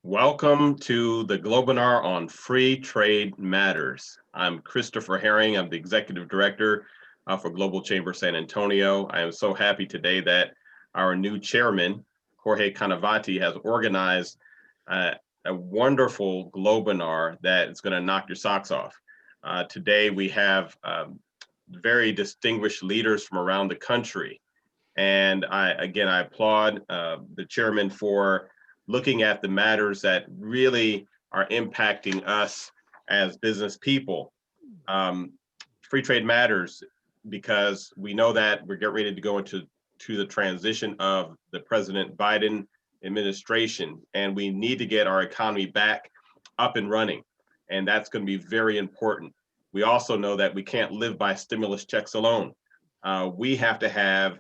Welcome to the Globinar on Free Trade Matters. I'm Christopher Herring. I'm the Executive Director for Global Chamber San Antonio. I am so happy today that our new chairman, Jorge Canavati, has organized a wonderful Globinar that is going to knock your socks off. Today we have very distinguished leaders from around the country. And I applaud the chairman for looking at the matters that really are impacting us as business people. Um, Free trade matters because we know that we're getting ready to go into the transition of the President Biden administration, and we need to get our economy back up and running. And that's going to be very important. We also know that we can't live by stimulus checks alone. We have to have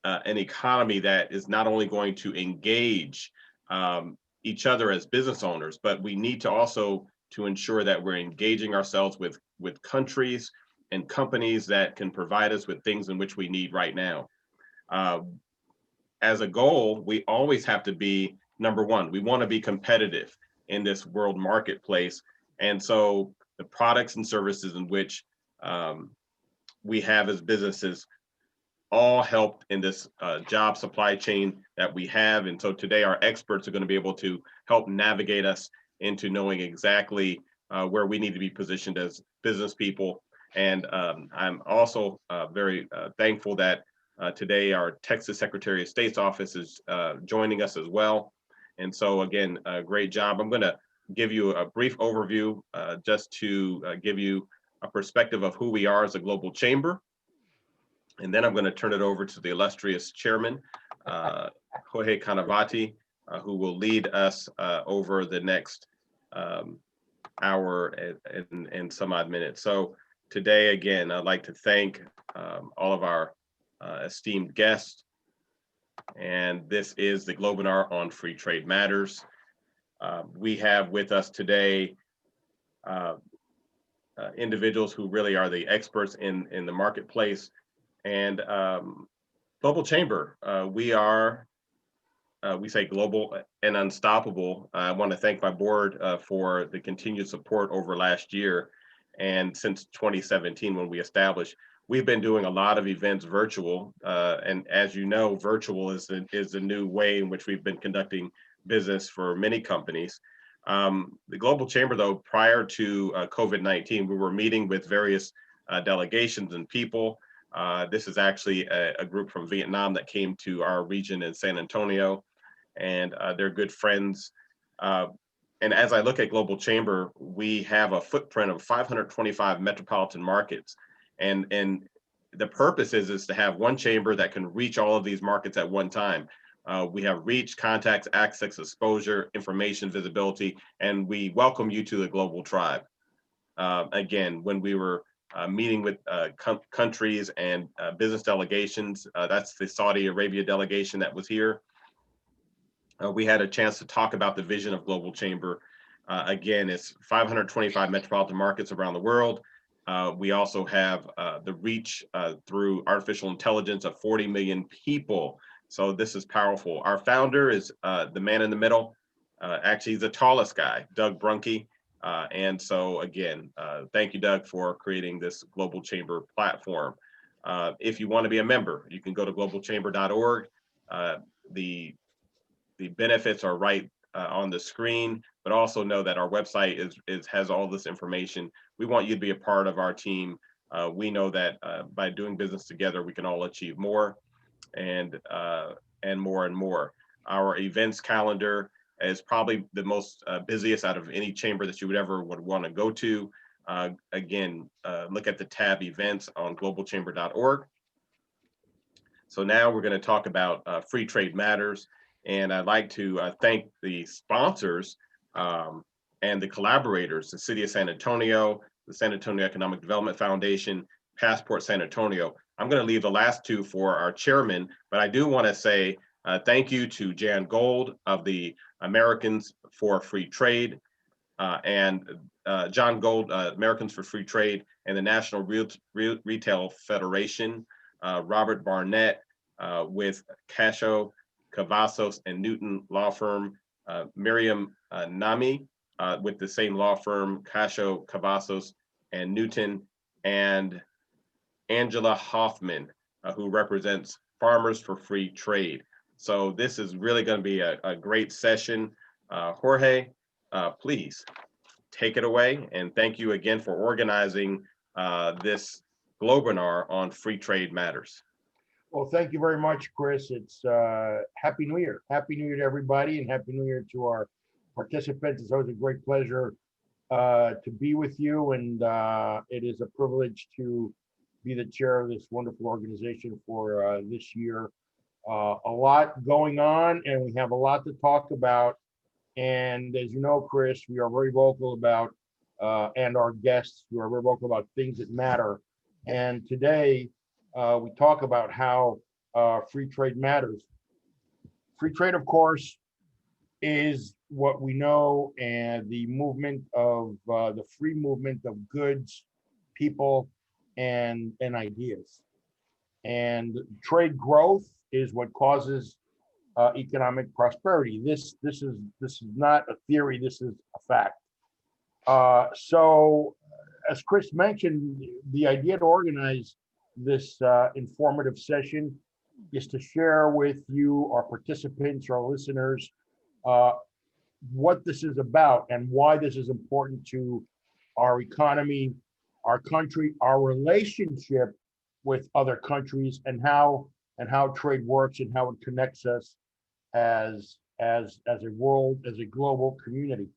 an economy that is not only going to engage each other as business owners, but we need to also to ensure that we're engaging ourselves with countries and companies that can provide us with things in which we need right now. Uh, as a goal, we always have to be number one. We want to be competitive in this world marketplace, and so the products and services in which we have as businesses all helped in this job supply chain that we have. And so today our experts are going to be able to help navigate us into knowing exactly where we need to be positioned as business people. And I'm also very thankful that today our Texas Secretary of State's office is joining us as well. And so again, a great job. I'm going to give you a brief overview just to give you a perspective of who we are as a global chamber. And then I'm going to turn it over to the illustrious chairman, Jorge Canavati, who will lead us over the next hour and some odd minutes. So today, again, I'd like to thank all of our esteemed guests. And this is the Globinar on Free Trade Matters. We have with us today individuals who really are the experts in the marketplace. And Global Chamber, we say global and unstoppable. I want to thank my board for the continued support over last year. And since 2017, when we established, we've been doing a lot of events virtual. And as you know, virtual is the new way in which we've been conducting business for many companies. The Global Chamber, though, prior to COVID-19, we were meeting with various delegations and people. This is actually a group from Vietnam that came to our region in San Antonio, and they're good friends. And as I look at Global Chamber, we have a footprint of 525 metropolitan markets. And the purpose is to have one chamber that can reach all of these markets at one time. We have reach, contacts, access, exposure, information, visibility, and we welcome you to the global tribe. Again, when we were meeting with countries and business delegations. That's the Saudi Arabia delegation that was here. We had a chance to talk about the vision of Global Chamber. Again, it's 525 metropolitan markets around the world. We also have the reach through artificial intelligence of 40 million people. So this is powerful. Our founder is the man in the middle. Actually, he's the tallest guy, Doug Brunke. And so again, thank you, Doug, for creating this Global Chamber platform. If you want to be a member, you can go to globalchamber.org. The benefits are right on the screen, but also know that our website has all this information. We want you to be a part of our team. We know that by doing business together, we can all achieve more and more and more. Our events calendar is probably the most busiest out of any chamber that you would want to go to. Again, look at the tab events on globalchamber.org. So now we're going to talk about Free Trade Matters. And I'd like to thank the sponsors and the collaborators, the City of San Antonio, the San Antonio Economic Development Foundation, Passport San Antonio. I'm going to leave the last two for our chairman, but I do want to say thank you to Jan Gold of the Americans for Free Trade and John Gold, Americans for Free Trade, and the National Retail Federation, Robert Barnett with Cacheaux, Cavazos, and Newton Law Firm, Miriam Nami with the same law firm, Cacheaux, Cavazos, and Newton, and Angela Hoffman, who represents Farmers for Free Trade. So this is really going to be a great session. Jorge, please take it away. And thank you again for organizing this Globinar on free trade matters. Well, thank you very much, Chris. It's Happy New Year. Happy New Year to everybody, and Happy New Year to our participants. It's always a great pleasure to be with you, and it is a privilege to be the chair of this wonderful organization for this year. A lot going on, and we have a lot to talk about. And as you know, Chris, we are very vocal about, and our guests, we are very vocal about things that matter. And today, we talk about how free trade matters. Free trade, of course, is what we know, and the movement of the free movement of goods, people, and ideas. And trade growth is what causes economic prosperity. This is not a theory. This is a fact. So, as Chris mentioned, the idea to organize this informative session is to share with you, our participants, our listeners, what this is about and why this is important to our economy, our country, our relationship with other countries, and how trade works and how it connects us as a world, as a global community.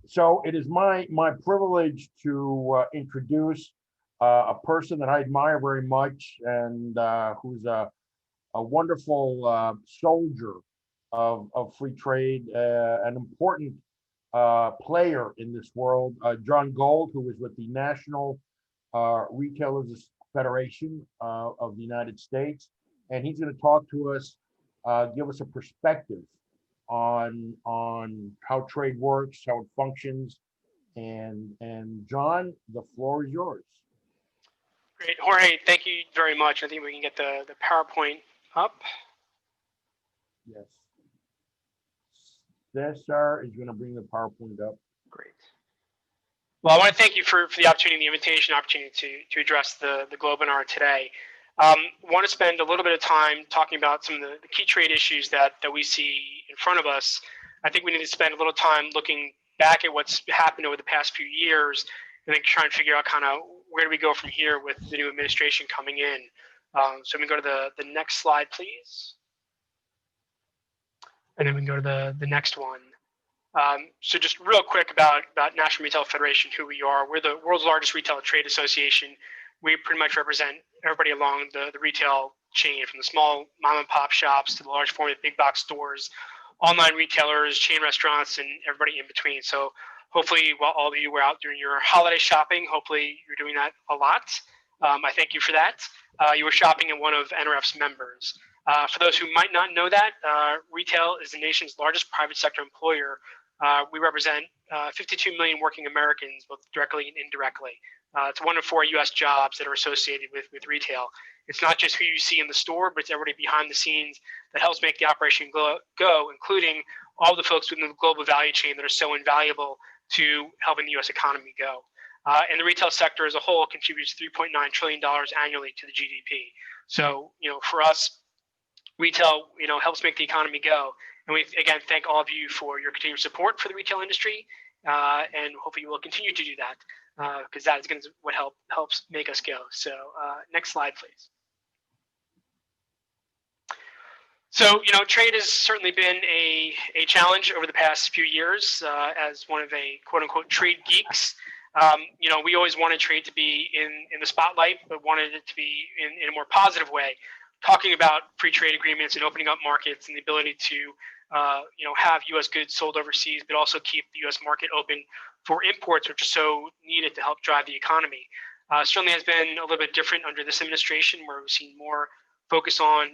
So it is my privilege to introduce a person that I admire very much, and who's a wonderful soldier of free trade, an important player in this world, John Gold, who is with the National Retailers Federation of the United States, and he's going to talk to us, give us a perspective on how trade works, how it functions, and John, the floor is yours. Great, Jorge, thank you very much. I think we can get the PowerPoint up. Yes. Cesar is going to bring the PowerPoint up. Great. Well, I want to thank you for the opportunity, the opportunity to address the Globinar today. Want to spend a little bit of time talking about some of the key trade issues that we see in front of us. I think we need to spend a little time looking back at what's happened over the past few years, and then try and figure out kind of where do we go from here with the new administration coming in. So we can go to the next slide, please. And then we can go to the next one. So just real quick about National Retail Federation, who we are. We're the world's largest retail trade association. We pretty much represent everybody along the retail chain, from the small mom and pop shops to the large format big box stores, online retailers, chain restaurants, and everybody in between. So hopefully, while all of you were out doing your holiday shopping, hopefully you're doing that a lot. I thank you for that. You were shopping at one of NRF's members. For those who might not know that, retail is the nation's largest private sector employer. We represent 52 million working Americans, both directly and indirectly. It's 1 in 4 U.S. jobs that are associated with retail. It's not just who you see in the store, but it's everybody behind the scenes that helps make the operation go, including all the folks within the global value chain that are so invaluable to helping the U.S. economy go. And the retail sector as a whole contributes $3.9 trillion annually to the GDP. So, for us, retail, helps make the economy go. And we, again, thank all of you for your continued support for the retail industry, and hopefully you will continue to do that, because that is going to what helps make us go. So next slide, please. So, trade has certainly been a challenge over the past few years. As one of a quote-unquote trade geeks, we always wanted trade to be in the spotlight, but wanted it to be in a more positive way, talking about free trade agreements and opening up markets and the ability to have U.S. goods sold overseas, but also keep the U.S. market open for imports, which are so needed to help drive the economy. Certainly has been a little bit different under this administration, where we've seen more focus on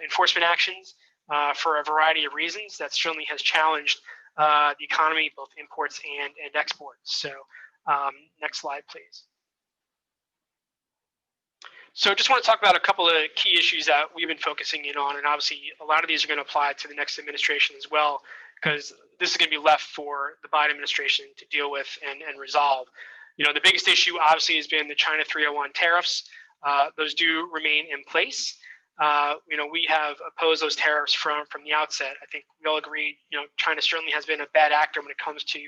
enforcement actions for a variety of reasons. That certainly has challenged the economy, both imports and exports. So next slide, please. So just want to talk about a couple of key issues that we've been focusing in on, and obviously a lot of these are going to apply to the next administration as well, because this is going to be left for the Biden administration to deal with and resolve. The biggest issue obviously has been the China 301 tariffs. Those do remain in place. We have opposed those tariffs from the outset. I think we all agree, China certainly has been a bad actor when it comes to,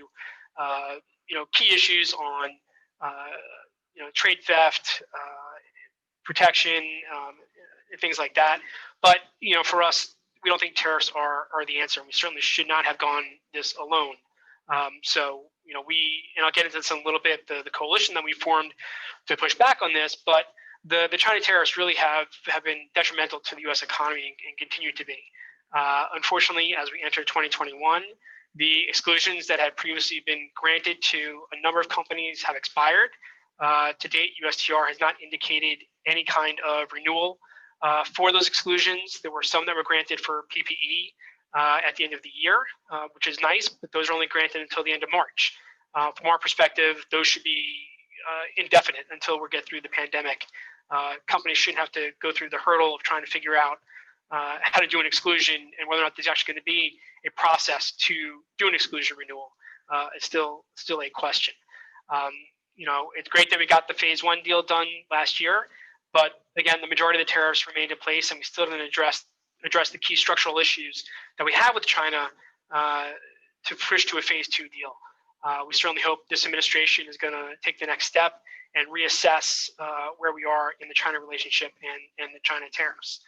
key issues on, trade theft, protection, and things like that. But, for us, we don't think tariffs are the answer. And we certainly should not have gone this alone. And I'll get into this in a little bit, the coalition that we formed to push back on this, but the China tariffs really have been detrimental to the U.S. economy and continue to be. Unfortunately, as we enter 2021, the exclusions that had previously been granted to a number of companies have expired. To date, USTR has not indicated any kind of renewal for those exclusions. There were some that were granted for PPE at the end of the year, which is nice, but those are only granted until the end of March. From our perspective, those should be indefinite until we get through the pandemic. Companies shouldn't have to go through the hurdle of trying to figure out how to do an exclusion and whether or not there's actually going to be a process to do an exclusion renewal. It's still a question. It's great that we got the phase one deal done last year, but again, the majority of the tariffs remained in place, and we still didn't address the key structural issues that we have with China to push to a phase two deal. We certainly hope this administration is going to take the next step and reassess where we are in the China relationship and the China tariffs.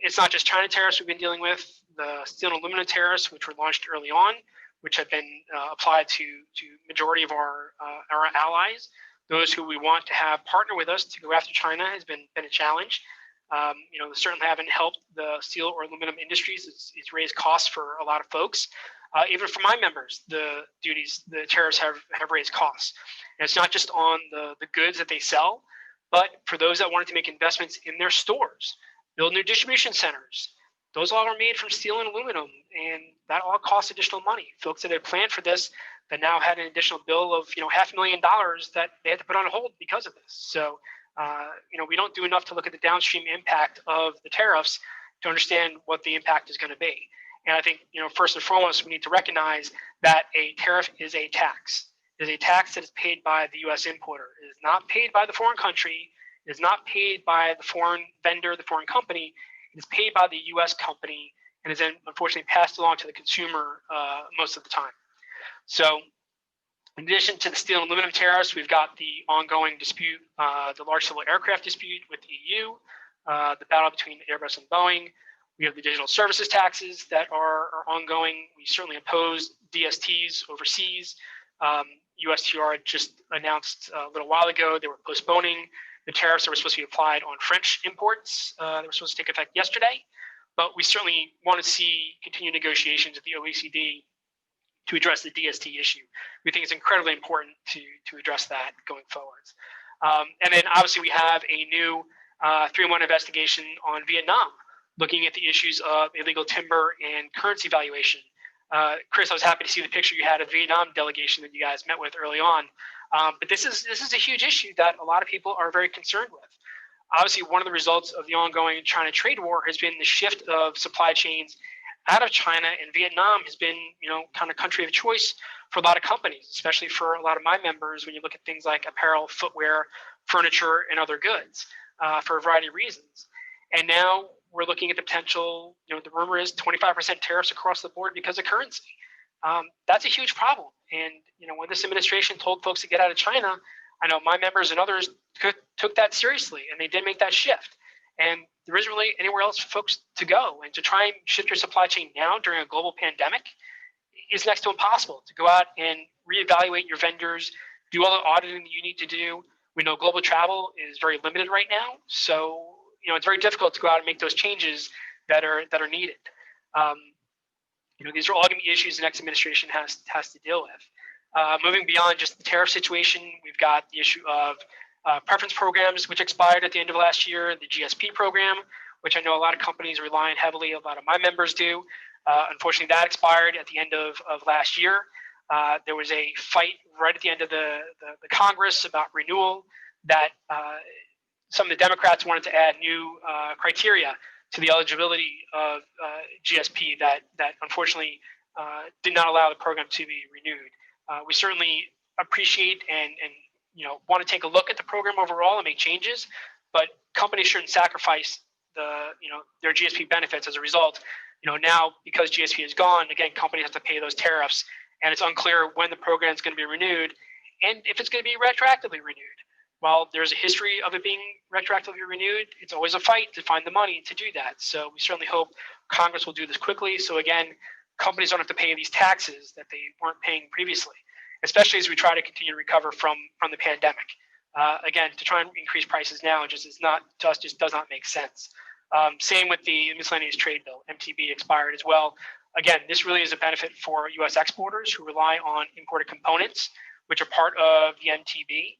It's not just China tariffs we've been dealing with. The steel and aluminum tariffs, which were launched early on, which have been applied to majority of our allies. Those who we want to have partner with us to go after China has been a challenge. They certainly haven't helped the steel or aluminum industries. It's raised costs for a lot of folks. Even for my members, the tariffs have raised costs. And it's not just on the goods that they sell, but for those that wanted to make investments in their stores, build new distribution centers. Those all are made from steel and aluminum, and that all costs additional money. Folks that had planned for this that now had an additional bill of $500,000 that they had to put on hold because of this. So we don't do enough to look at the downstream impact of the tariffs to understand what the impact is going to be. And I think, first and foremost, we need to recognize that a tariff is a tax. It is a tax that is paid by the U.S. importer. It is not paid by the foreign country. It is not paid by the foreign vendor, the foreign company. It is paid by the U.S. company and is then unfortunately passed along to the consumer most of the time. So in addition to the steel and aluminum tariffs, we've got the ongoing dispute, the large civil aircraft dispute with the EU, the battle between Airbus and Boeing. We have the digital services taxes that are ongoing. We certainly oppose DSTs overseas. USTR just announced a little while ago they were postponing the tariffs that were supposed to be applied on French imports. They were supposed to take effect yesterday, but we certainly want to see continued negotiations with the OECD to address the DST issue. We think it's incredibly important to address that going forwards. And then obviously we have a new 3-1 investigation on Vietnam, looking at the issues of illegal timber and currency valuation. Chris, I was happy to see the picture you had of Vietnam delegation that you guys met with early on. But this is a huge issue that a lot of people are very concerned with. Obviously, one of the results of the ongoing China trade war has been the shift of supply chains out of China, and Vietnam has been, kind of country of choice for a lot of companies, especially for a lot of my members when you look at things like apparel, footwear, furniture, and other goods for a variety of reasons. And now we're looking at the potential, the rumor is 25% tariffs across the board because of currency. That's a huge problem. And, when this administration told folks to get out of China, I know my members and others took that seriously, and they did make that shift. And there isn't really anywhere else for folks to go. And to try and shift your supply chain now during a global pandemic is next to impossible. To go out and reevaluate your vendors, do all the auditing that you need to do. We know global travel is very limited right now. So, it's very difficult to go out and make those changes that are needed. These are all going to be issues the next administration has to deal with. Moving beyond just the tariff situation, we've got the issue of preference programs, which expired at the end of last year, the GSP program, which I know a lot of companies rely on heavily, a lot of my members do. Unfortunately, that expired at the end of last year. There was a fight right at the end of the Congress about renewal that some of the Democrats wanted to add new criteria to the eligibility of GSP that unfortunately did not allow the program to be renewed. We certainly appreciate and want to take a look at the program overall and make changes, but companies shouldn't sacrifice their GSP benefits as a result. Now because GSP is gone, again, companies have to pay those tariffs, and it's unclear when the program is going to be renewed and if it's going to be retroactively renewed. While there's a history of it being retroactively renewed, it's always a fight to find the money to do that. So we certainly hope Congress will do this quickly. So again, companies don't have to pay these taxes that they weren't paying previously, especially as we try to continue to recover from the pandemic. Again, to try and increase prices now just does not make sense. Same with the miscellaneous trade bill, MTB expired as well. Again, this really is a benefit for U.S. exporters who rely on imported components, which are part of the MTB.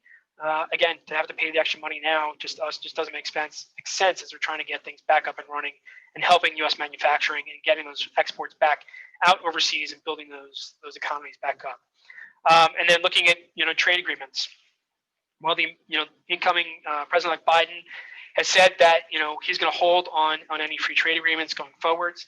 Again, to have to pay the extra money now just doesn't make sense as we're trying to get things back up and running and helping U.S. manufacturing and getting those exports back out overseas and building those economies back up. And then looking at trade agreements. Well, the incoming President-elect Biden has said that he's going to hold on any free trade agreements going forwards.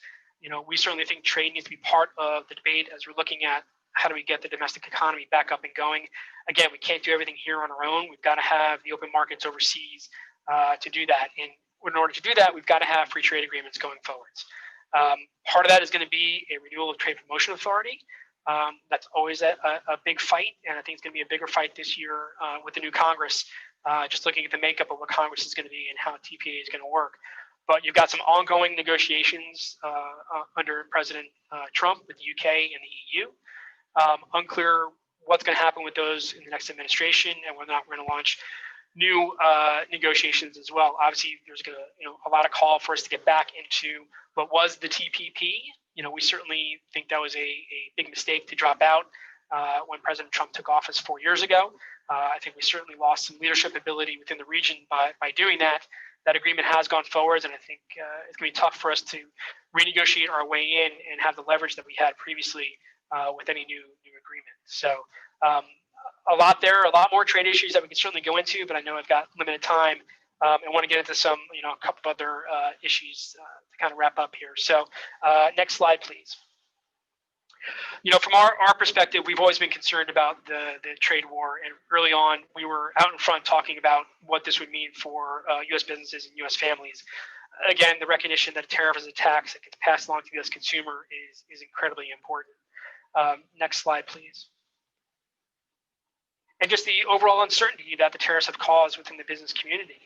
We certainly think trade needs to be part of the debate as we're looking at how do we get the domestic economy back up and going. Again, we can't do everything here on our own. We've got to have the open markets overseas to do that. And in order to do that, we've got to have free trade agreements going forwards. Part of that is going to be a renewal of Trade Promotion Authority. That's always a big fight, and I think it's going to be a bigger fight this year with the new Congress, just looking at the makeup of what Congress is going to be and how TPA is going to work. But you've got some ongoing negotiations under President Trump with the UK and the EU. Unclear what's going to happen with those in the next administration, and whether or not we're going to launch new negotiations as well. Obviously, there's going to a lot of call for us to get back into what was the TPP. We certainly think that was a big mistake to drop out when President Trump took office 4 years ago. I think we certainly lost some leadership ability within the region by doing that. That agreement has gone forwards, and I think it's going to be tough for us to renegotiate our way in and have the leverage that we had previously with any new agreement. So a lot more trade issues that we can certainly go into, but I know I've got limited time and want to get into some, a couple of other issues to kind of wrap up here. So next slide, please. From our perspective, we've always been concerned about the trade war, and early on, we were out in front talking about what this would mean for U.S. businesses and U.S. families. Again, the recognition that a tariff is a tax that gets passed along to the U.S. consumer is incredibly important. Next slide, please. And just the overall uncertainty that the tariffs have caused within the business community.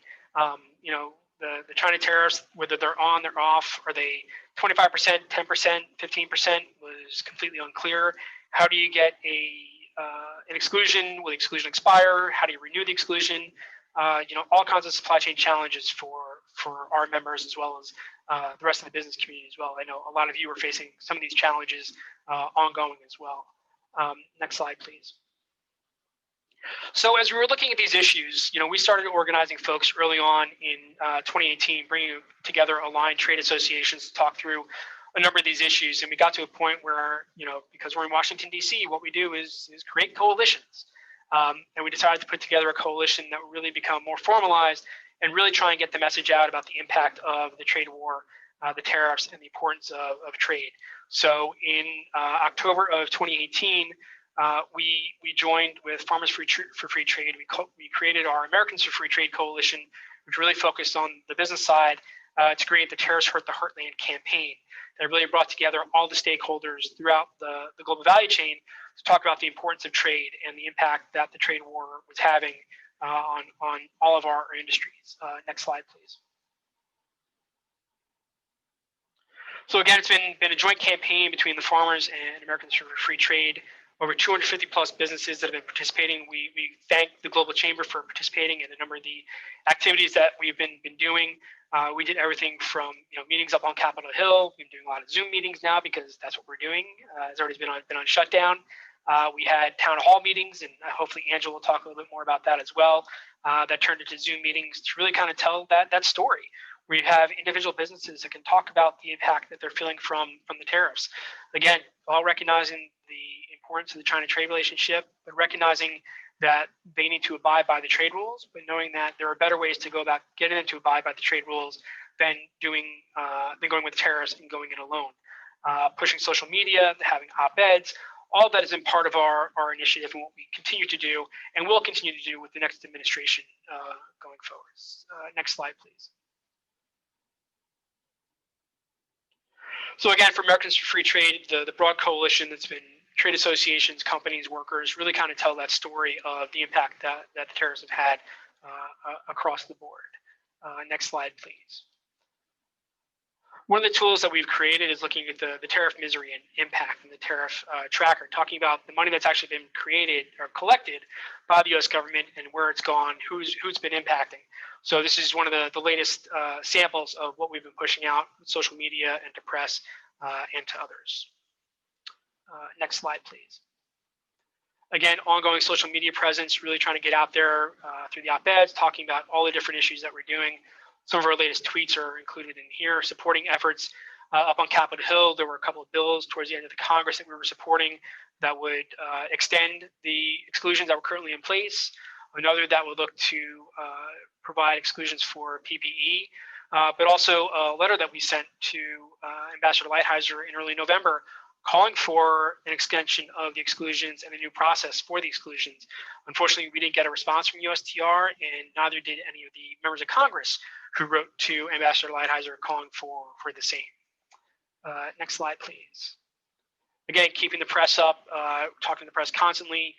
The China tariffs, whether they're on, they're off, are they 25%, 10%, 15%, was completely unclear. How do you get an exclusion? Will the exclusion expire? How do you renew the exclusion? All kinds of supply chain challenges for our members as well as the rest of the business community as well. I know a lot of you are facing some of these challenges ongoing as well. Next slide, please. So as we were looking at these issues, we started organizing folks early on in 2018, bringing together aligned trade associations to talk through a number of these issues. And we got to a point where, because we're in Washington, D.C., what we do is create coalitions. And we decided to put together a coalition that would really become more formalized and really try and get the message out about the impact of the trade war, the tariffs, and the importance of trade. So in October of 2018, we joined with Farmers for Free Trade. We created our Americans for Free Trade Coalition, which really focused on the business side to create the Tariffs Hurt the Heartland campaign. That really brought together all the stakeholders throughout the global value chain to talk about the importance of trade and the impact that the trade war was having on all of our industries. Next slide, please. So again, it's been a joint campaign between the farmers and Americans for Free Trade. Over 250 plus businesses that have been participating. We thank the Global Chamber for participating in a number of the activities that we've been doing. We did everything from meetings up on Capitol Hill. We've been doing a lot of Zoom meetings now because that's what we're doing. It's already been on shutdown. We had town hall meetings, and hopefully Angela will talk a little bit more about that as well. That turned into Zoom meetings to really kind of tell that story. We have individual businesses that can talk about the impact that they're feeling from the tariffs. Again, all recognizing the importance of the China trade relationship, but recognizing that they need to abide by the trade rules, but knowing that there are better ways to go about getting them to abide by the trade rules than going with tariffs and going it alone. pushing social media, having op-eds. All of that is in part of our initiative and what we continue to do and will continue to do with the next administration going forward. Next slide, please. So again, for Americans for Free Trade, the broad coalition that's been trade associations, companies, workers, really kind of tell that story of the impact that the tariffs have had across the board. Next slide, please. One of the tools that we've created is looking at the tariff misery and impact and the tariff tracker, talking about the money that's actually been created or collected by the U.S. government and where it's gone, who's been impacting. So this is one of the latest samples of what we've been pushing out with social media and to press and to others. Next slide, please. Again, ongoing social media presence, really trying to get out there through the op-eds, talking about all the different issues that we're doing. Some of our latest tweets are included in here, supporting efforts up on Capitol Hill. There were a couple of bills towards the end of the Congress that we were supporting that would extend the exclusions that were currently in place. Another that would look to provide exclusions for PPE, but also a letter that we sent to Ambassador Lighthizer in early November calling for an extension of the exclusions and a new process for the exclusions. Unfortunately, we didn't get a response from USTR, and neither did any of the members of Congress who wrote to Ambassador Lighthizer calling for the same. Next slide, please. Again, keeping the press up, talking to the press constantly,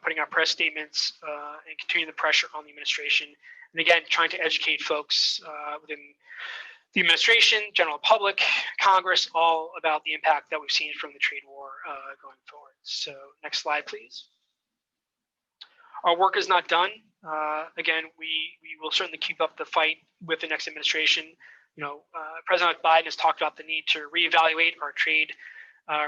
putting out press statements, and continuing the pressure on the administration. And again, trying to educate folks within the administration, general public, Congress, all about the impact that we've seen from the trade war going forward. So next slide, please. Our work is not done. Again, we will certainly keep up the fight with the next administration. You know, President Biden has talked about the need to reevaluate our trade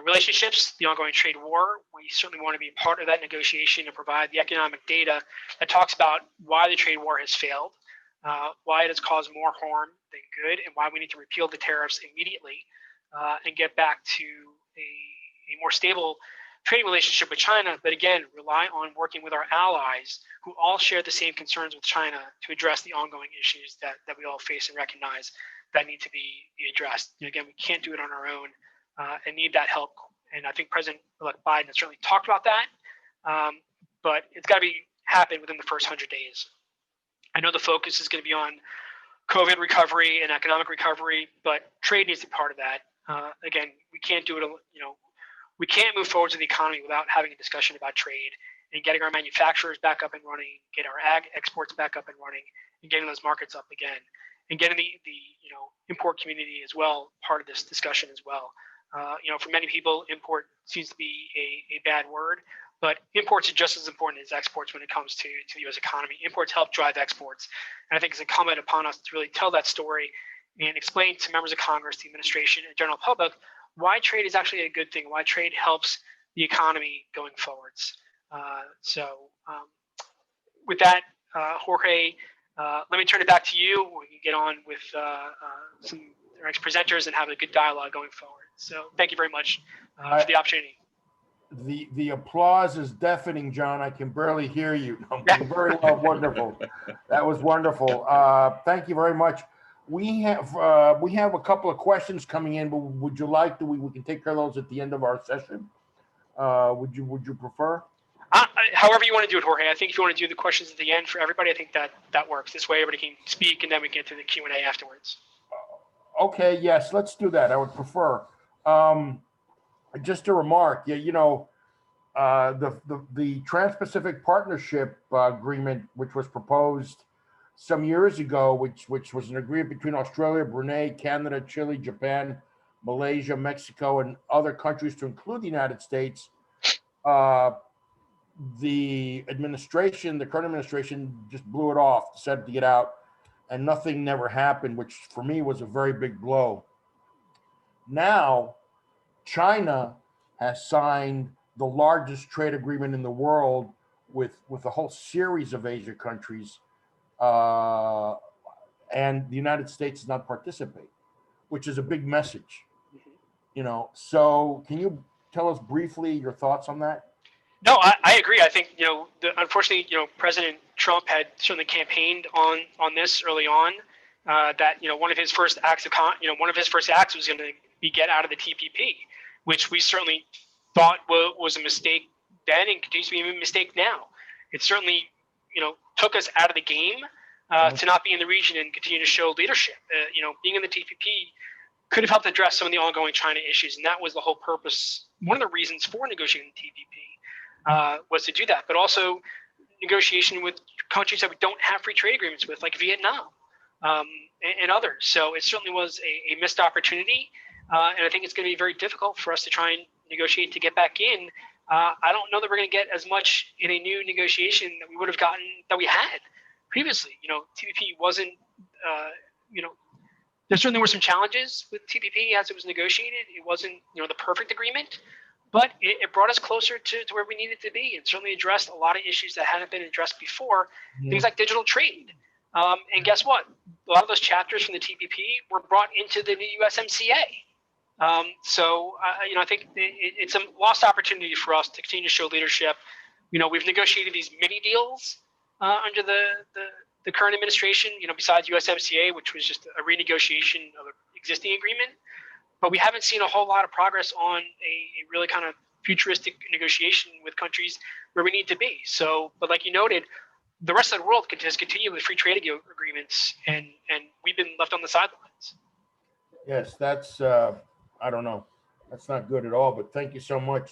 relationships, the ongoing trade war. We certainly want to be part of that negotiation and provide the economic data that talks about why the trade war has failed, why it has caused more harm than good, and why we need to repeal the tariffs immediately and get back to a more stable trading relationship with China, but again, rely on working with our allies who all share the same concerns with China to address the ongoing issues that we all face and recognize that need to be addressed. And again, we can't do it on our own and need that help. And I think President-elect Biden has certainly talked about that, but it's got to happen within the first 100 days. I know the focus is going to be on COVID recovery and economic recovery, but trade needs to be part of that. Again, we can't do it, we can't move forward to the economy without having a discussion about trade and getting our manufacturers back up and running, get our ag exports back up and running, and getting those markets up again, and getting the import community as well part of this discussion as well. For many people, import seems to be a bad word, but imports are just as important as exports when it comes to the U.S. economy. Imports help drive exports, and I think it's incumbent upon us to really tell that story and explain to members of Congress, the administration, and general public why trade is actually a good thing, why trade helps the economy going forwards. With that, Jorge, let me turn it back to you. We can get on with some of our next presenters and have a good dialogue going forward. So thank you very much for the opportunity. The applause is deafening, John. I can barely hear you. Very well, wonderful. That was wonderful. Thank you very much. We have a couple of questions coming in, but would you like to? We can take care of those at the end of our session. Would you prefer? However you want to do it, Jorge. I think if you want to do the questions at the end for everybody, I think that works. This way, everybody can speak, and then we get to the Q&A afterwards. Okay. Yes, let's do that. I would prefer. Just a remark. Yeah, the Trans-Pacific Partnership Agreement, which was proposed some years ago, which was an agreement between Australia, Brunei, Canada, Chile, Japan, Malaysia, Mexico, and other countries to include the United States. The current administration just blew it off, decided to get out, and nothing never happened, which for me was a very big blow. Now, China has signed the largest trade agreement in the world with a whole series of Asia countries, and the United States does not participate, which is a big message. So can you tell us briefly your thoughts on that? No, I agree. I think unfortunately, President Trump had certainly campaigned on this early on. That one of his first acts was going to we get out of the TPP, which we certainly thought was a mistake then and continues to be a mistake now. It certainly, took us out of the game to not be in the region and continue to show leadership. Being in the TPP could have helped address some of the ongoing China issues, and that was the whole purpose. One of the reasons for negotiating the TPP was to do that, but also negotiation with countries that we don't have free trade agreements with, like Vietnam and others. So it certainly was a missed opportunity, and I think it's going to be very difficult for us to try and negotiate to get back in. I don't know that we're going to get as much in a new negotiation that we would have gotten that we had previously. TPP wasn't, there certainly were some challenges with TPP as it was negotiated. It wasn't, the perfect agreement, but it brought us closer to where we needed to be, and certainly addressed a lot of issues that hadn't been addressed before, things like digital trade. And guess what? A lot of those chapters from the TPP were brought into the new Usmca. So I think it's a lost opportunity for us to continue to show leadership. We've negotiated these mini deals under the current administration, besides USMCA, which was just a renegotiation of an existing agreement. But we haven't seen a whole lot of progress on a really kind of futuristic negotiation with countries where we need to be. So, but like you noted, the rest of the world has continued with free trade agreements, and we've been left on the sidelines. Yes, that's, I don't know, that's not good at all, but thank you so much,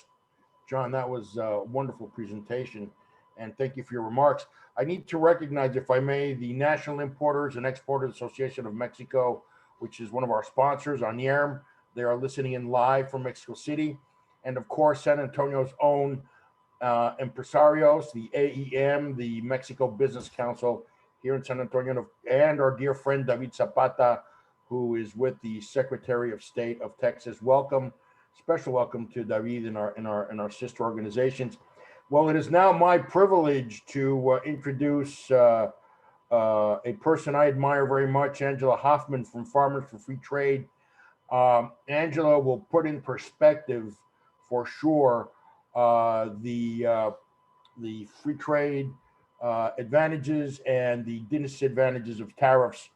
John. That was a wonderful presentation, and thank you for your remarks. I need to recognize, if I may, the National Importers and Exporters Association of Mexico, which is one of our sponsors on YERM. They are listening in live from Mexico City. And of course, San Antonio's own empresarios, the AEM, the Mexico Business Council here in San Antonio, and our dear friend David Zapata, who is with the Secretary of State of Texas. Welcome, special welcome to David and our sister organizations. Well, it is now my privilege to introduce a person I admire very much, Angela Hoffman from Farmers for Free Trade. Angela will put in perspective, for sure, the free trade advantages and the disadvantages of tariffs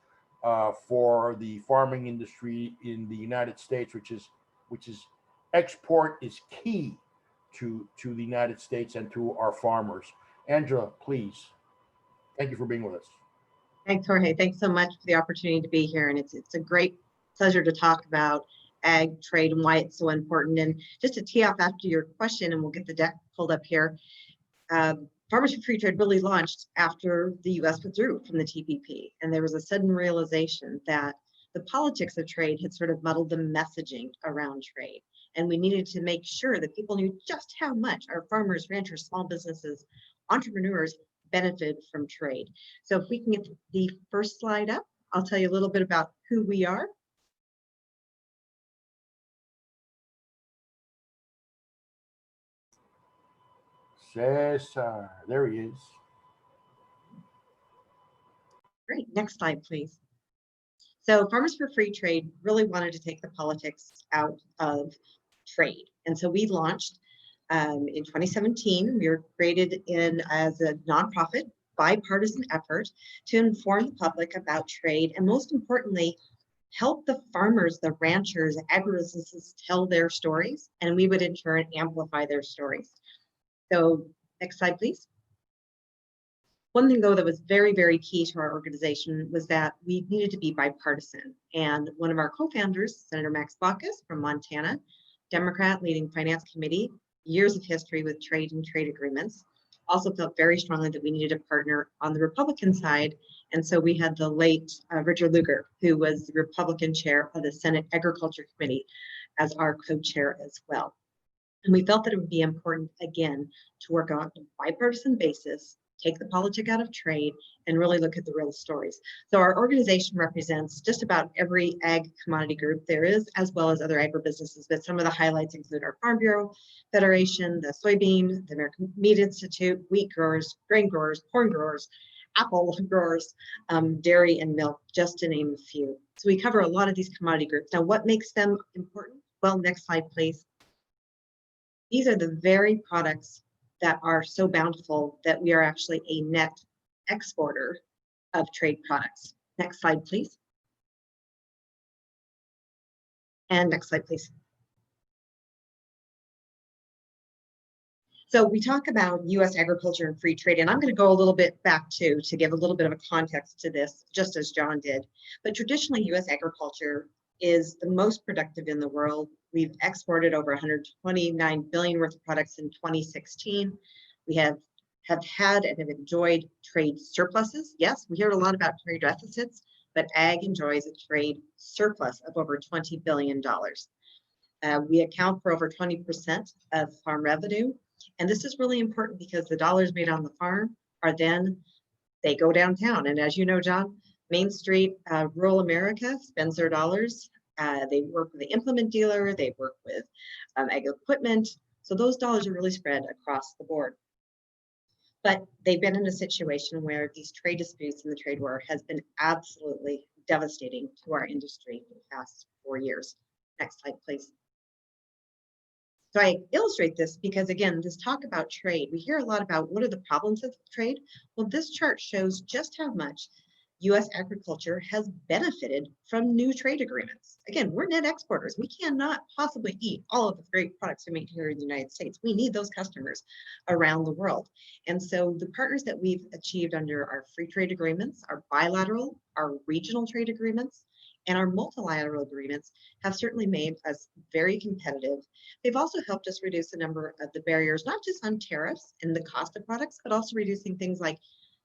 for the farming industry in the United States, which is export is key to the United States and to our farmers. Angela, please. Thank you for being with us. Thanks, Jorge. Thanks so much for the opportunity to be here. And it's a great pleasure to talk about ag trade and why it's so important. And just to tee off after your question, and we'll get the deck pulled up here, Farmers for Free Trade really launched after the U.S. withdrew from the TPP. And there was a sudden realization that the politics of trade had sort of muddled the messaging around trade. And we needed to make sure that people knew just how much our farmers, ranchers, small businesses, entrepreneurs benefited from trade. So if we can get the first slide up, I'll tell you a little bit about who we are. Cesar, there he is. Great, next slide, please. So Farmers for Free Trade really wanted to take the politics out of trade. And so we launched in 2017. We were created as a nonprofit, bipartisan effort to inform the public about trade, and most importantly, help the farmers, the ranchers, agribusinesses tell their stories, and we would in turn amplify their stories. So next slide, please. One thing, though, that was very, very key to our organization was that we needed to be bipartisan. And one of our co-founders, Senator Max Baucus from Montana, Democrat leading Finance Committee, years of history with trade and trade agreements, also felt very strongly that we needed a partner on the Republican side. And so we had the late Richard Lugar, who was the Republican chair of the Senate Agriculture Committee, as our co-chair as well. And we felt that it would be important, again, to work on a bipartisan basis, take the politic out of trade, and really look at the real stories. So our organization represents just about every ag commodity group there is, as well as other agribusinesses. But some of the highlights include our Farm Bureau Federation, the soybean, the American Meat Institute, wheat growers, grain growers, corn growers, apple growers, dairy and milk, just to name a few. So we cover a lot of these commodity groups. Now, what makes them important? Well, next slide, please. These are the very products that are so bountiful that we are actually a net exporter of trade products. Next slide, please. And next slide, please. So we talk about U.S. agriculture and free trade, and I'm going to go a little bit back to give a little bit of a context to this, just as John did. But traditionally, U.S. agriculture is the most productive in the world. We've exported over 129 billion worth of products in 2016. We have had and have enjoyed trade surpluses. Yes, we hear a lot about trade deficits, but ag enjoys a trade surplus of over $20 billion. We account for over 20% of farm revenue. And this is really important because the dollars made on the farm are then, they go downtown. And as you know, John, Main Street, rural America spends their dollars. They work with the implement dealer, they work with ag equipment. So those dollars are really spread across the board. But they've been in a situation where these trade disputes and the trade war has been absolutely devastating to our industry for the past 4 years. Next slide, please. So I illustrate this because, again, this talk about trade, we hear a lot about what are the problems of trade. Well, this chart shows just how much U.S. agriculture has benefited from new trade agreements. Again, we're net exporters. We cannot possibly eat all of the great products we make here in the United States. We need those customers around the world. And so the partners that we've achieved under our free trade agreements, our bilateral, our regional trade agreements, and our multilateral agreements have certainly made us very competitive. They've also helped us reduce a number of the barriers, not just on tariffs and the cost of products, but also reducing things like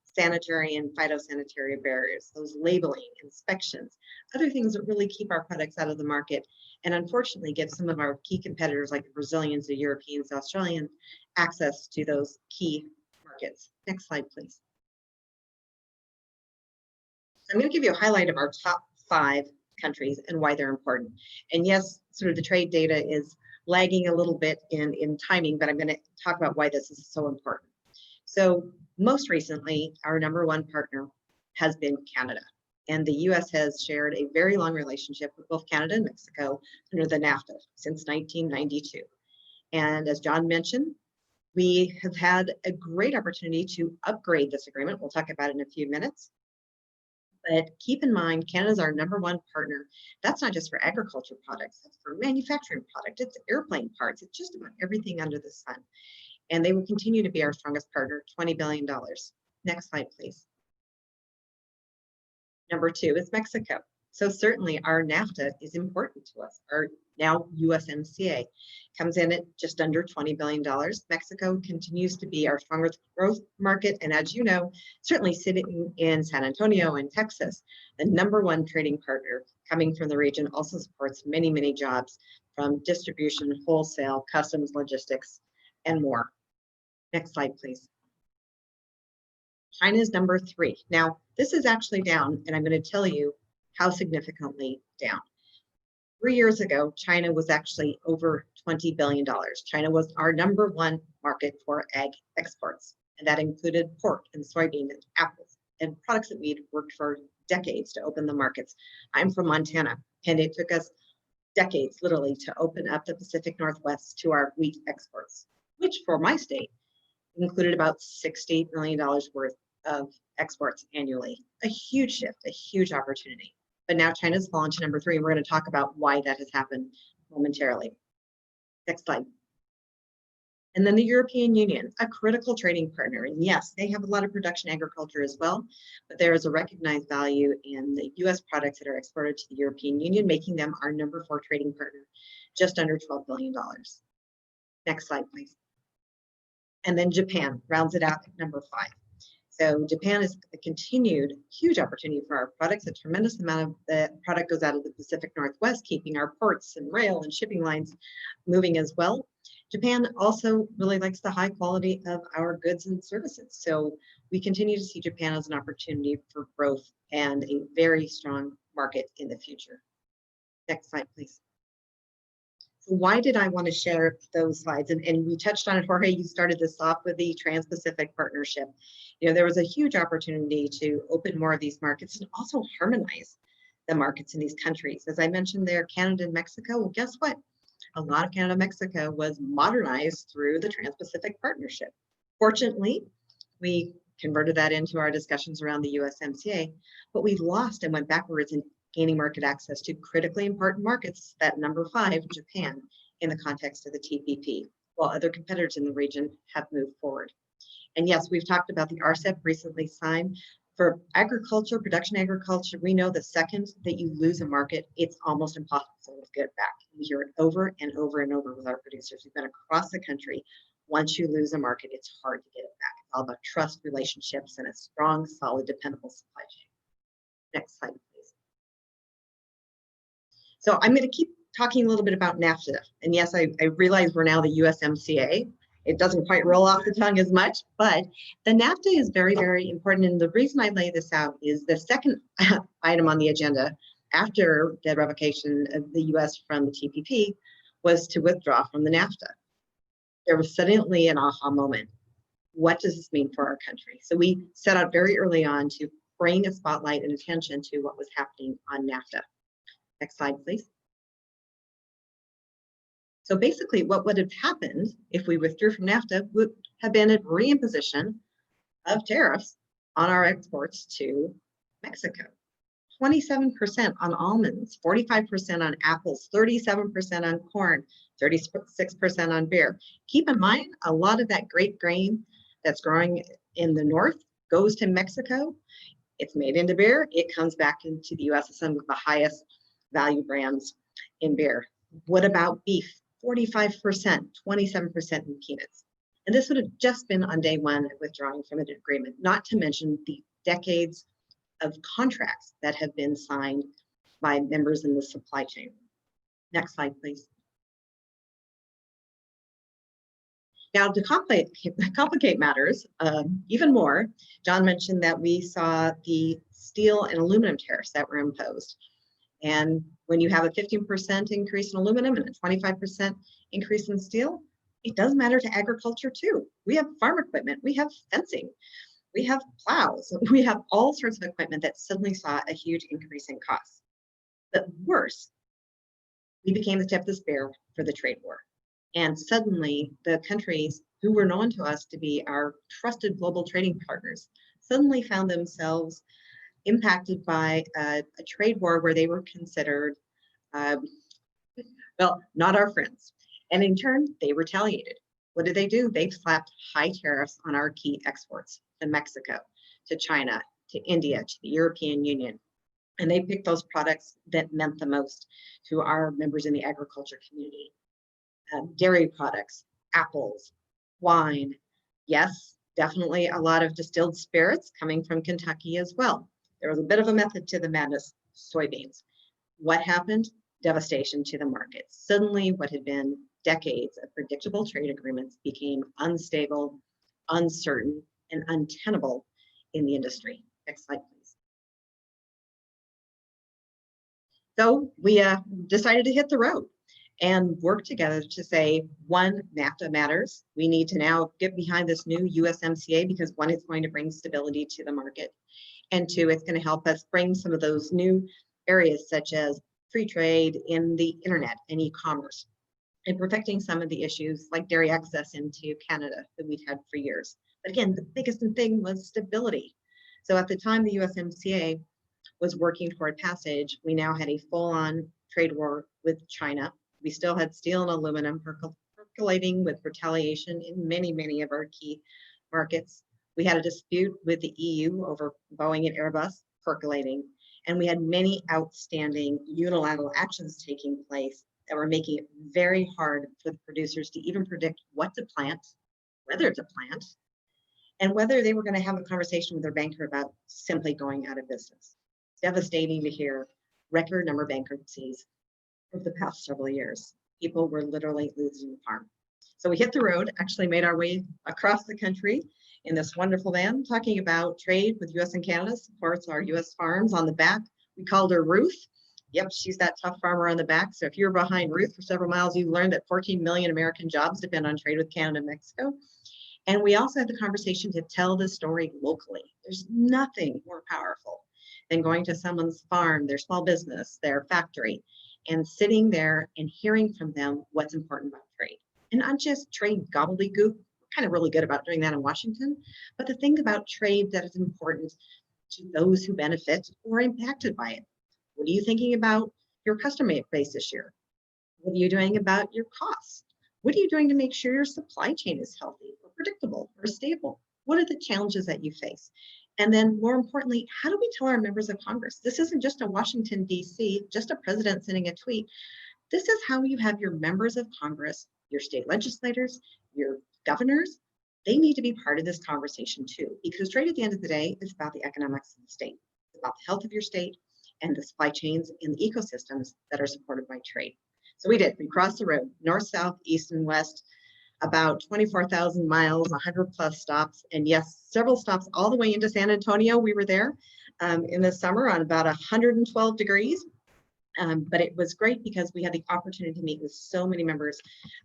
sanitary and phytosanitary barriers, those labeling, inspections, other things that really keep our products out of the market, and unfortunately give some of our key competitors like the Brazilians, the Europeans, the Australians, access to those key markets. Next slide, please. I'm going to give you a highlight of our top 5 countries and why they're important. And yes, sort of the trade data is lagging a little bit in timing, but I'm going to talk about why this is so important. So most recently, our #1 partner has been Canada. And the US has shared a very long relationship with both Canada and Mexico under the Nafta since 1992. And as John mentioned, we have had a great opportunity to upgrade this agreement. We'll talk about it in a few minutes. But keep in mind, Canada's our #1 partner. That's not just for agriculture products, it's for manufacturing products, it's airplane parts, it's just about everything under the sun. And they will continue to be our strongest partner, $20 billion. Next slide, please. #2 is Mexico. So certainly our NAFTA is important to us. Our now Usmca comes in at just under $20 billion. Mexico continues to be our strongest growth market. And as you know, certainly sitting in San Antonio and Texas, the #1 trading partner coming from the region also supports many, many jobs from distribution, wholesale, customs, logistics, and more. Next slide, please. China is #3. Now, this is actually down, and I'm going to tell you how significantly down. 3 years ago, China was actually over $20 billion. China was our #1 market for ag exports, and that included pork and soybean and apples and products that we'd worked for decades to open the markets. I'm from Montana, and it took us decades, literally, to open up the Pacific Northwest to our wheat exports, which for my state included about $60 million worth of exports annually. A huge shift, a huge opportunity. But now China's fallen to #3, and we're going to talk about why that has happened momentarily. Next slide. And then the European Union, a critical trading partner. And yes, they have a lot of production agriculture as well, but there is a recognized value in the US products that are exported to the European Union, making them our #4 trading partner, just under $12 billion. Next slide, please. And then Japan rounds it out at #5. So Japan is a continued huge opportunity for our products. A tremendous amount of the product goes out of the Pacific Northwest, keeping our ports and rail and shipping lines moving as well. Japan also really likes the high quality of our goods and services. So we continue to see Japan as an opportunity for growth and a very strong market in the future. Next slide, please. So why did I want to share those slides? And we touched on it, Jorge, you started this off with the Trans-Pacific Partnership. You know, there was a huge opportunity to open more of these markets and also harmonize the markets in these countries. As I mentioned there, Canada and Mexico, well, guess what? A lot of Canada and Mexico was modernized through the Trans-Pacific Partnership. Fortunately, we converted that into our discussions around the USMCA, but we lost and went backwards in gaining market access to critically important markets, that number 5, Japan, in the context of the TPP, while other competitors in the region have moved forward. And yes, we've talked about the RCEP recently signed. For agriculture, production agriculture, we know the second that you lose a market, it's almost impossible to get it back. We hear it over and over and over with our producers. We've been across the country. Once you lose a market, it's hard to get it back. It's all about trust, relationships, and a strong, solid, dependable supply chain. Next slide, please. So I'm going to keep talking a little bit about NAFTA. And yes, I realize we're now the USMCA. It doesn't quite roll off the tongue as much, but the NAFTA is very, very important. And the reason I lay this out is the second item on the agenda after the revocation of the US from the TPP was to withdraw from the NAFTA. There was suddenly an aha moment. What does this mean for our country? So we set out very early on to bring a spotlight and attention to what was happening on NAFTA. Next slide, please. So basically what would have happened if we withdrew from NAFTA would have been a reimposition of tariffs on our exports to Mexico. 27% on almonds, 45% on apples, 37% on corn, 36% on beer. Keep in mind, a lot of that great grain that's growing in the north goes to Mexico. It's made into beer. It comes back into the US as some of the highest value brands in beer. What about beef? 45%, 27% in peanuts. And this would have just been on day one of withdrawing from an agreement, not to mention the decades of contracts that have been signed by members in the supply chain. Next slide, please. Now, to complicate matters even more, John mentioned that we saw the steel and aluminum tariffs that were imposed. And when you have a 15% increase in aluminum and a 25% increase in steel, it does matter to agriculture too. We have farm equipment, we have fencing, we have plows, we have all sorts of equipment that suddenly saw a huge increase in costs. But worse, we became the tip of the spear for the trade war. And suddenly the countries who were known to us to be our trusted global trading partners suddenly found themselves impacted by a trade war where they were considered, well, not our friends. And in turn, they retaliated. What did they do? They slapped high tariffs on our key exports to Mexico, to China, to India, to the European Union. And they picked those products that meant the most to our members in the agriculture community. Dairy products, apples, wine. Yes, definitely a lot of distilled spirits coming from Kentucky as well. There was a bit of a method to the madness, soybeans. What happened? Devastation to the market. Suddenly, what had been decades of predictable trade agreements became unstable, uncertain, and untenable in the industry. Next slide, please. So we decided to hit the road and work together to say, one, NAFTA matters. We need to now get behind this new USMCA because one, it's going to bring stability to the market. And two, it's going to help us bring some of those new areas such as free trade in the internet and e-commerce and perfecting some of the issues like dairy access into Canada that we've had for years. But again, the biggest thing was stability. So at the time the USMCA was working toward passage, we now had a full-on trade war with China. We still had steel and aluminum percolating with retaliation in many, many of our key markets. We had a dispute with the EU over Boeing and Airbus percolating, and we had many outstanding unilateral actions taking place that were making it very hard for the producers to even predict what to plant, whether to plant, and whether they were going to have a conversation with their banker about simply going out of business. Devastating to hear record number of bankruptcies over the past several years. People were literally losing the farm. So we hit the road, actually made our way across the country in this wonderful van, talking about trade with US and Canada, supports our US farms. On the back, we called her Ruth. Yep, she's that tough farmer on the back. So if you're behind Ruth for several miles, you learned that 14 million American jobs depend on trade with Canada and Mexico. And we also had the conversation to tell the story locally. There's nothing more powerful than going to someone's farm, their small business, their factory, and sitting there and hearing from them what's important about trade. And not just trade gobbledygook. We're kind of really good about doing that in Washington, but the thing about trade that is important to those who benefit or are impacted by it. What are you thinking about your customer base this year? What are you doing about your costs? What are you doing to make sure your supply chain is healthy or predictable or stable? What are the challenges that you face? And then more importantly, how do we tell our members of Congress? This isn't just a Washington, D.C., just a president sending a tweet. This is how you have your members of Congress, your state legislators, your governors. They need to be part of this conversation too, because trade at the end of the day is about the economics of the state. It's about the health of your state and the supply chains and the ecosystems that are supported by trade. So we did. We crossed the road, north, south, east, and west, about 24,000 miles, 100 plus stops. And yes, several stops all the way into San Antonio. We were there in the summer on about 112 degrees. But it was great because we had the opportunity to meet with so many members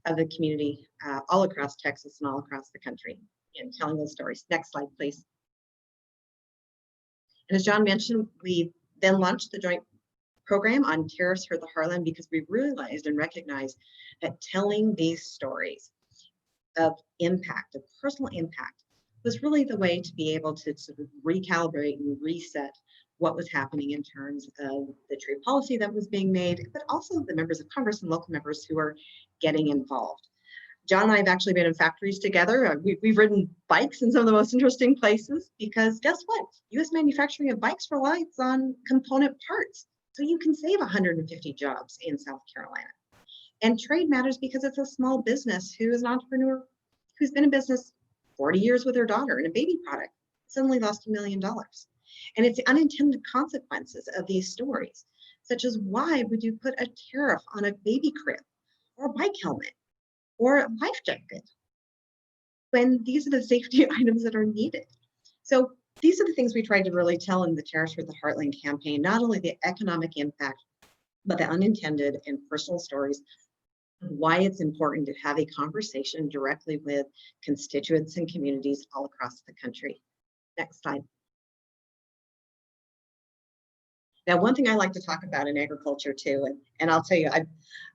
of the community all across Texas and all across the country and telling those stories. Next slide, please. And as John mentioned, we then launched the joint program on tariffs for the heartland because we realized and recognized that telling these stories of impact, of personal impact, was really the way to be able to sort of recalibrate and reset what was happening in terms of the trade policy that was being made, but also the members of Congress and local members who are getting involved. John and I have actually been in factories together. We've ridden bikes in some of the most interesting places because guess what? U.S. manufacturing of bikes relies on component parts. So you can save 150 jobs in South Carolina. And trade matters because it's a small business who is an entrepreneur who's been in business 40 years with her daughter in a baby product, suddenly lost $1 million. And it's the unintended consequences of these stories, such as why would you put a tariff on a baby crib or a bike helmet or a life jacket when these are the safety items that are needed? So these are the things we tried to really tell in the Tariffs for the Heartland campaign, not only the economic impact, but the unintended and personal stories, why it's important to have a conversation directly with constituents and communities all across the country. Next slide. Now, one thing I like to talk about in agriculture too, and I'll tell you,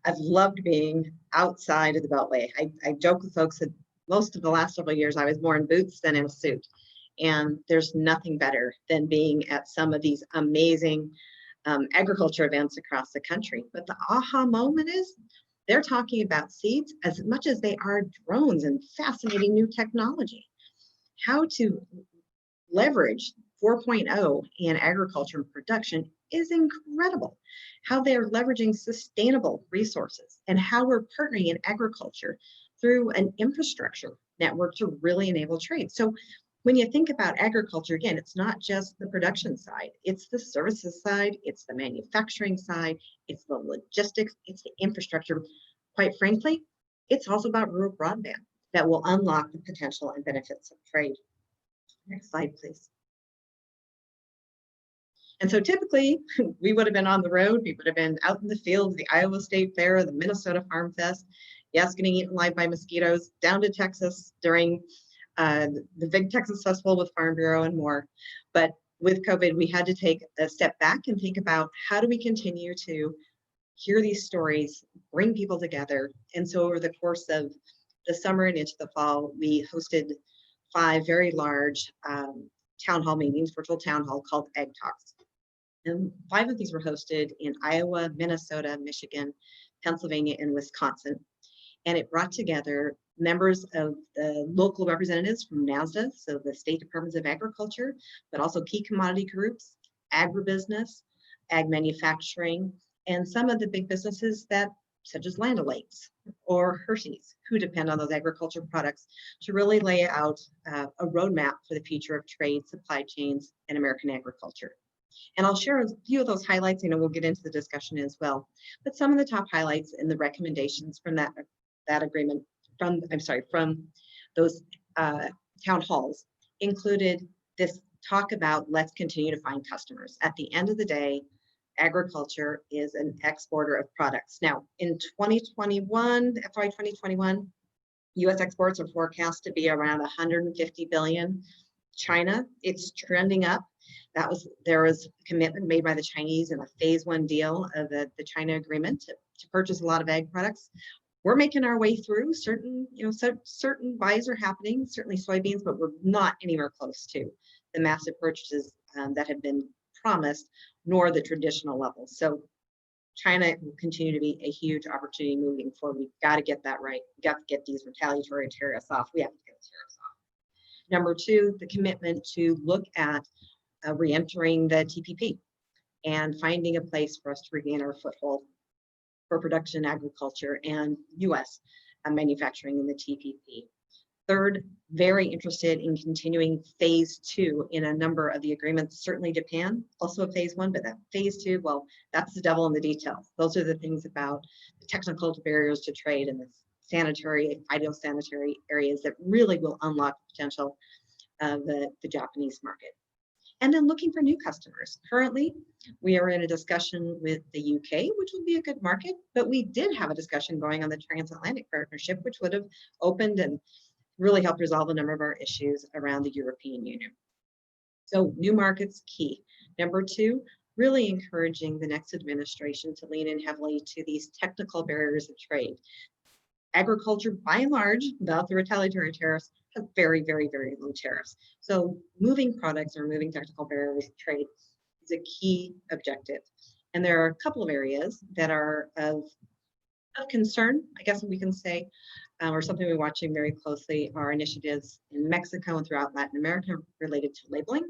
I've loved being outside of the Beltway. I joke with folks that most of the last several years I was more in boots than in a suit. And there's nothing better than being at some of these amazing agriculture events across the country. But the aha moment is they're talking about seeds as much as they are drones and fascinating new technology. How to leverage 4.0 in agriculture and production is incredible. How they're leveraging sustainable resources and how we're partnering in agriculture through an infrastructure network to really enable trade. So when you think about agriculture, again, it's not just the production side, it's the services side, it's the manufacturing side, it's the logistics, it's the infrastructure. Quite frankly, it's also about rural broadband that will unlock the potential and benefits of trade. Next slide, please. And so typically, we would have been on the road, we would have been out in the fields, the Iowa State Fair, the Minnesota Farm Fest, yes, getting eaten alive by mosquitoes, down to Texas during the big Texas Festival with Farm Bureau and more. But with COVID, we had to take a step back and think about how do we continue to hear these stories, bring people together. And so over the course of the summer and into the fall, we hosted 5 very large town hall meetings, virtual town hall called Ag Talks. And 5 of these were hosted in Iowa, Minnesota, Michigan, Pennsylvania, and Wisconsin. And it brought together members of the local representatives from NASDA, so the State Departments of Agriculture, but also key commodity groups, agribusiness, ag manufacturing, and some of the big businesses that, such as Land O'Lakes or Hershey's, who depend on those agriculture products to really lay out a roadmap for the future of trade, supply chains, and American agriculture. And I'll share a few of those highlights, we'll get into the discussion as well. But some of the top highlights and the recommendations from that agreement, from those town halls included this talk about let's continue to find customers. At the end of the day, agriculture is an exporter of products. Now, in 2021, FY 2021, U.S. exports are forecast to be around 150 billion. China, it's trending up. There was a commitment made by the Chinese in a phase 1 deal of the China agreement to purchase a lot of ag products. We're making our way through. Certain buys are happening, certainly soybeans, but we're not anywhere close to the massive purchases that have been promised, nor the traditional levels. So China will continue to be a huge opportunity moving forward. We've got to get that right. We've got to get these retaliatory tariffs off. We have to get the tariffs off. Number two, the commitment to look at re-entering the TPP and finding a place for us to regain our foothold for production, agriculture, and U.S. Manufacturing in the TPP. Third, very interested in continuing phase 2 in a number of the agreements. Certainly Japan, also phase 1, but that phase 2, well, that's the devil in the details. Those are the things about the technical barriers to trade and the sanitary, phytosanitary areas that really will unlock the potential of the Japanese market. And then looking for new customers. Currently, we are in a discussion with the UK, which would be a good market, but we did have a discussion going on the transatlantic partnership, which would have opened and really helped resolve a number of our issues around the European Union. So new markets, key. Number two, really encouraging the next administration to lean in heavily to these technical barriers of trade. Agriculture, by and large, without the retaliatory tariffs, have very, very, very low tariffs. So moving products or moving technical barriers of trade is a key objective. And there are a couple of areas that are of concern, I guess we can say, or something we're watching very closely are initiatives in Mexico and throughout Latin America related to labeling,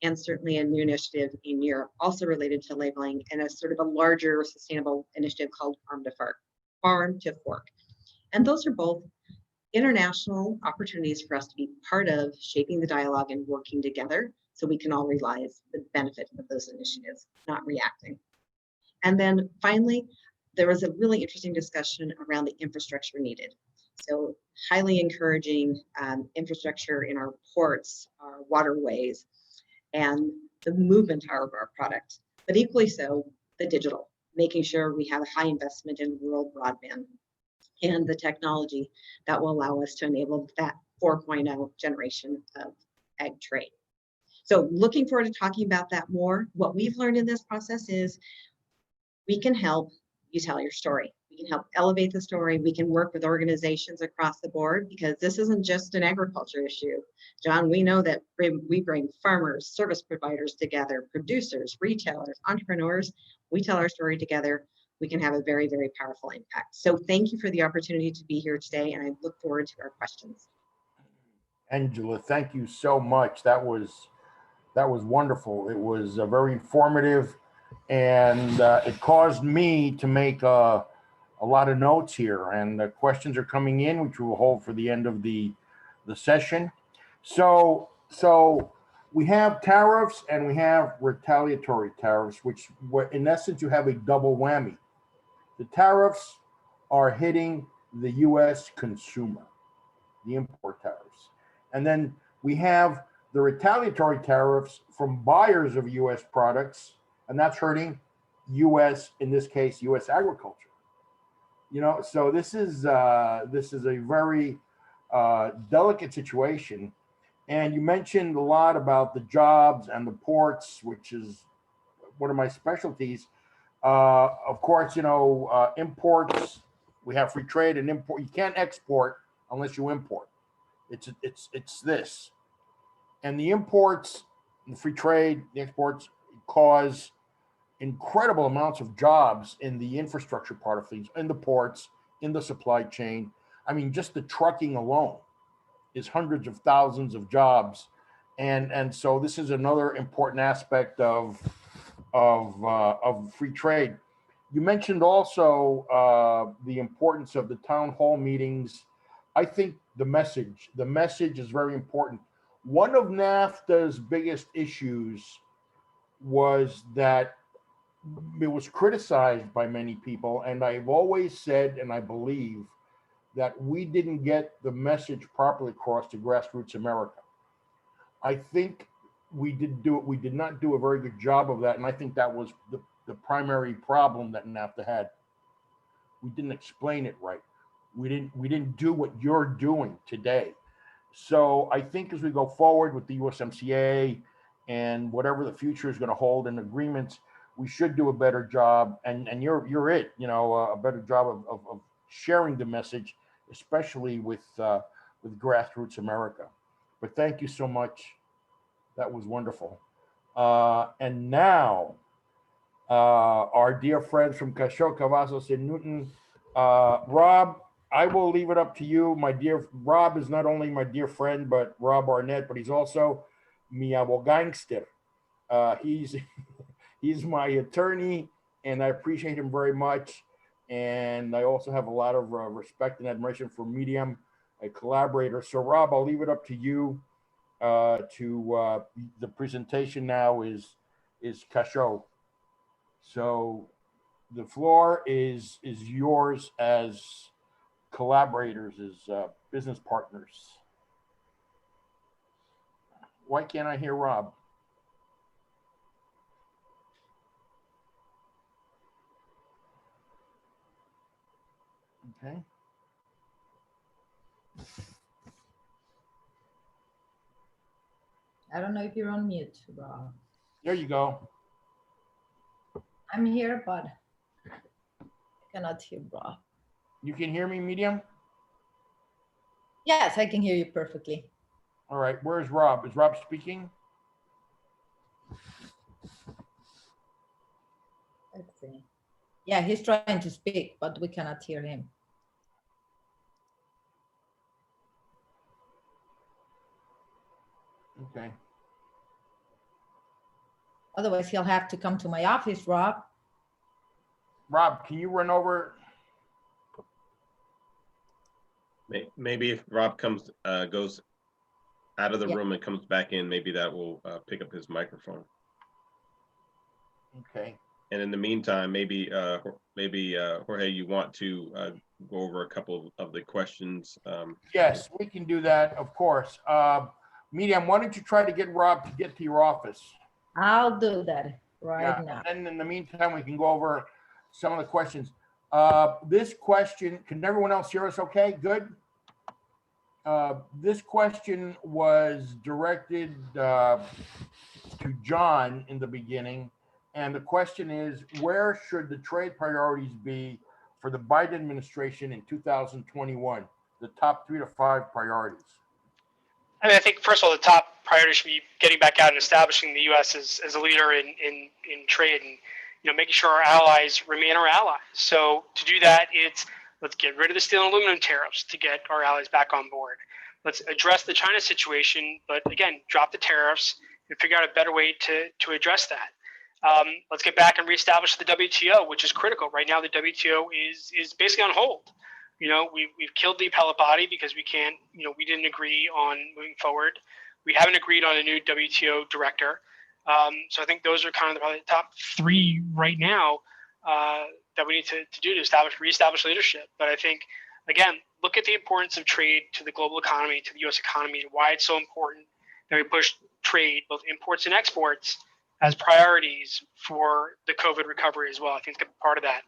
and certainly a new initiative in Europe also related to labeling, and a sort of a larger sustainable initiative called Farm to Fork. And those are both international opportunities for us to be part of shaping the dialogue and working together so we can all realize the benefit of those initiatives, not reacting. And then finally, there was a really interesting discussion around the infrastructure needed. So highly encouraging infrastructure in our ports, our waterways, and the movement of our product, but equally so, the digital, making sure we have a high investment in rural broadband and the technology that will allow us to enable that 4.0 generation of ag trade. So looking forward to talking about that more. What we've learned in this process is we can help you tell your story. We can help elevate the story. We can work with organizations across the board because this isn't just an agriculture issue. John, we know that we bring farmers, service providers together, producers, retailers, entrepreneurs. We tell our story together. We can have a very, very powerful impact. So thank you for the opportunity to be here today, and I look forward to our questions. Angela, thank you so much. That was wonderful. It was very informative, and it caused me to make a lot of notes here, and the questions are coming in, which we will hold for the end of the session. So we have tariffs and we have retaliatory tariffs, which in essence you have a double whammy. The tariffs are hitting the U.S. consumer, the import tariffs, and then we have the retaliatory tariffs from buyers of U.S. products, and that's hurting U.S., in this case, U.S. agriculture. You know, so this is a very delicate situation. And you mentioned a lot about the jobs and the ports, which is one of my specialties. Of course, you know, imports, we have free trade and import. You can't export unless you import. It's this. And the imports, the free trade, the exports cause incredible amounts of jobs in the infrastructure part of things, in the ports, in the supply chain. I mean, just the trucking alone is hundreds of thousands of jobs. And so this is another important aspect of free trade. You mentioned also the importance of the town hall meetings. I think the message is very important. One of NAFTA's biggest issues was that it was criticized by many people, and I've always said, and I believe, that we didn't get the message properly across to grassroots America. I think we did not do a very good job of that, and I think that was the primary problem that NAFTA had. We didn't explain it right. We didn't do what you're doing today. So I think as we go forward with the USMCA and whatever the future is going to hold in agreements, we should do a better job, and you're it, you know, a better job of sharing the message, especially with grassroots America. But thank you so much. That was wonderful. And now, our dear friends from Cacheaux, Cavazos, and Newton. Rob, I will leave it up to you. My dear Rob is not only my dear friend, but Rob Barnett, but he's also mi abogánster. He's he's my attorney, and I appreciate him very much. And I also have a lot of respect and admiration for Miriam, a collaborator. So, Rob, I'll leave it up to you. The presentation now is Cacheaux. So the floor is yours as collaborators, as business partners. Why can't I hear Rob? Okay. I don't know if you're on mute, Rob. There you go. I'm here, but I cannot hear Rob. You can hear me, Miriam? Yes, I can hear you perfectly. All right, where's Rob? Is Rob speaking? Let's see. Yeah, he's trying to speak, but we cannot hear him. Okay. Otherwise, he'll have to come to my office, Rob. Rob, can you run over? Maybe if Rob comes, goes out of the Yeah. room and comes back in, maybe that will pick up his microphone. Okay. And in the meantime, maybe Jorge, you want to go over a couple of the questions. Yes, we can do that, of course. Miriam, why don't you try to get Rob to get to your office? I'll do that right now. And then in the meantime, we can go over some of the questions. This question, can everyone else hear us okay? Good. This question was directed to John in the beginning. And the question is, where should the trade priorities be for the Biden administration in 2021? The top 3 to 5 priorities. I mean, I think first of all, the top priority should be getting back out and establishing the U.S. as a leader in trade, and making sure our allies remain our allies. So to do that, let's get rid of the steel and aluminum tariffs to get our allies back on board. Let's address the China situation, but again, drop the tariffs and figure out a better way to address that. Let's get back and reestablish the WTO, which is critical. Right now, the WTO is basically on hold. We've killed the appellate body because we can't, we didn't agree on moving forward. We haven't agreed on a new WTO director. So I think those are kind of probably the top 3 right now that we need to do to reestablish leadership. But I think, again, look at the importance of trade to the global economy, to the U.S. economy, and why it's so important that we push trade, both imports and exports, as priorities for the COVID recovery as well. I think it's part of that.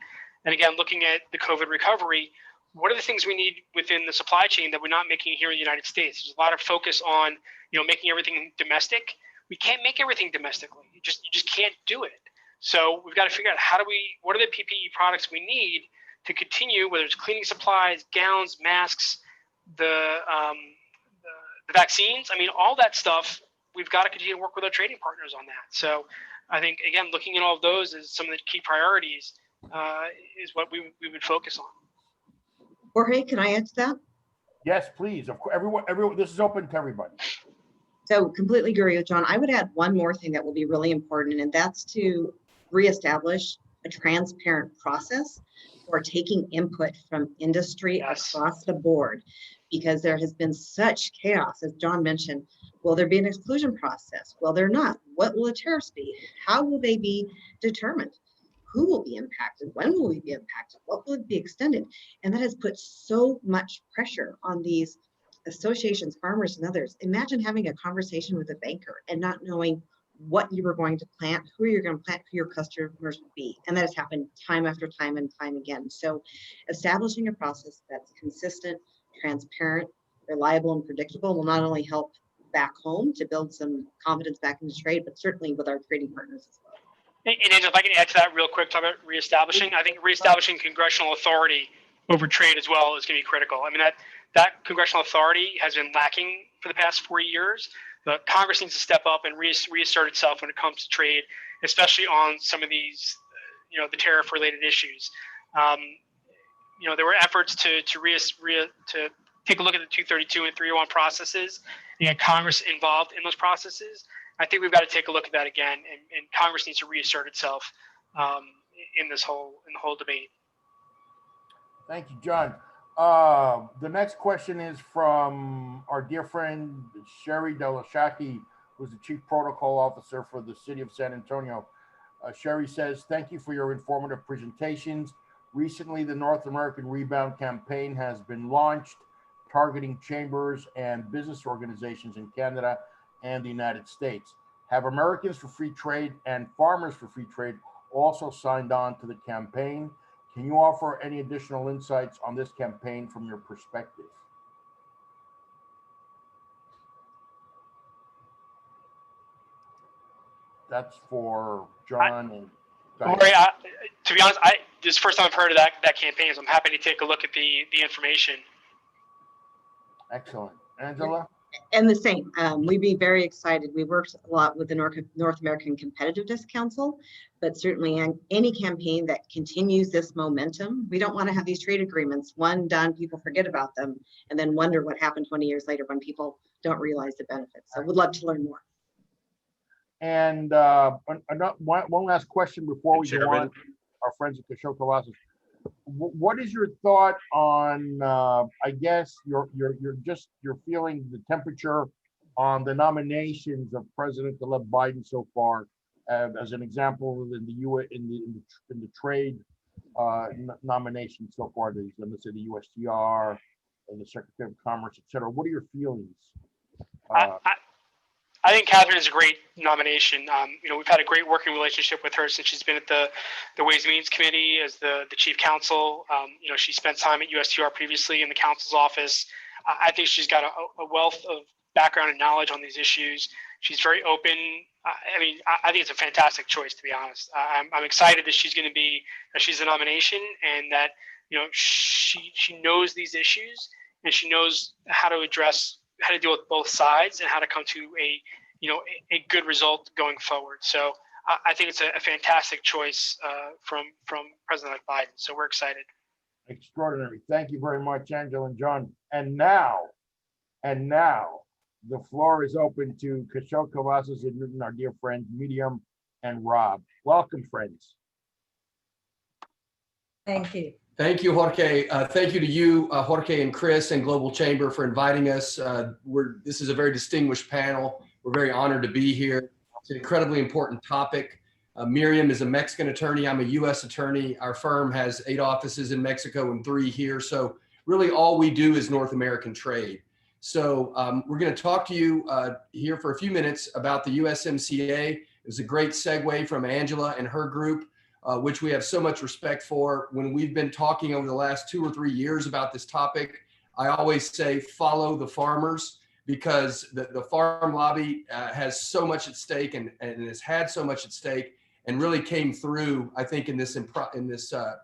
And again, looking at the COVID recovery, what are the things we need within the supply chain that we're not making here in the United States? There's a lot of focus on, making everything domestic. We can't make everything domestically. You just can't do it. So we've got to figure out what are the PPE products we need to continue, whether it's cleaning supplies, gowns, masks, the vaccines. I mean, all that stuff, we've got to continue to work with our trading partners on that. So I think, again, looking at all of those as some of the key priorities is what we would focus on. Jorge, can I add to that? Yes, please. Of course, everyone. This is open to everybody. So completely agree with John. I would add one more thing that will be really important, and that's to reestablish a transparent process for taking input from industry across the board, because there has been such chaos, as John mentioned. Will there be an exclusion process? Will there not? What will the tariffs be? How will they be determined? Who will be impacted? When will we be impacted? What will it be extended? And that has put so much pressure on these associations, farmers, and others. Imagine having a conversation with a banker and not knowing what you were going to plant, who you're going to plant, who your customers would be. And that has happened time after time and time again. So establishing a process that's consistent, transparent, reliable, and predictable will not only help back home to build some confidence back into trade, but certainly with our trading partners as well. And if I can add to that real quick, talk about reestablishing, I think reestablishing congressional authority over trade as well is going to be critical. I mean, that congressional authority has been lacking for the past 4 years. the Congress needs to step up and reassert itself when it comes to trade, especially on some of these, the tariff-related issues. There were efforts to take a look at the 232 and 301 processes and get Congress involved in those processes. I think we've got to take a look at that again, and Congress needs to reassert itself in the whole debate. Thank you, John. The next question is from our dear friend Sherry Delashaki, who's the Chief Protocol Officer for the City of San Antonio. Sherry says, thank you for your informative presentations. Recently, the North American Rebound Campaign has been launched, targeting chambers and business organizations in Canada and the United States. Have Americans for Free Trade and Farmers for Free Trade also signed on to the campaign? Can you offer any additional insights on this campaign from your perspective? That's for John and Jorge, to be honest, this is the first time I've heard of that campaign, so I'm happy to take a look at the information. Excellent. Angela? And the same, we'd be very excited. We worked a lot with the North American Competitiveness Council, but certainly any campaign that continues this momentum, we don't want to have these trade agreements, one done, people forget about them, and then wonder what happened 20 years later when people don't realize the benefits. So we'd love to learn more. And one last question before we go on, our friends at Cacheaux Cavazos. What is your thought on, I guess, your feeling, the temperature on the nominations of President-elect Biden so far, as an example in the trade nominations so far, let's say the USTR and the Secretary of Commerce, et cetera. What are your feelings? I think Catherine is a great nomination. We've had a great working relationship with her since she's been at the Ways and Means Committee as the chief counsel. She spent time at USTR previously in the counsel's office. I think she's got a wealth of background and knowledge on these issues. She's very open. I think it's a fantastic choice, to be honest. I'm excited that she's a nomination, and that she knows these issues, and she knows how to deal with both sides and how to come to a good result going forward. So I think it's a fantastic choice from President-elect Biden. So we're excited. Extraordinary. Thank you very much, Angela and John. And now, the floor is open to Cacheaux Cavazos and our dear friends Miriam and Rob. Welcome, friends. Thank you. Thank you, Jorge. Thank you to you, Jorge and Chris and Global Chamber for inviting us. This is a very distinguished panel. We're very honored to be here. It's an incredibly important topic. Miriam is a Mexican attorney. I'm a U.S. attorney. Our firm has 8 offices in Mexico and 3 here. So really all we do is North American trade. So we're going to talk to you here for a few minutes about the Usmca. It was a great segue from Angela and her group, which we have so much respect for. When we've been talking over the last 2 or 3 years about this topic, I always say follow the farmers, because the farm lobby has so much at stake and has had so much at stake, and really came through, I think, in this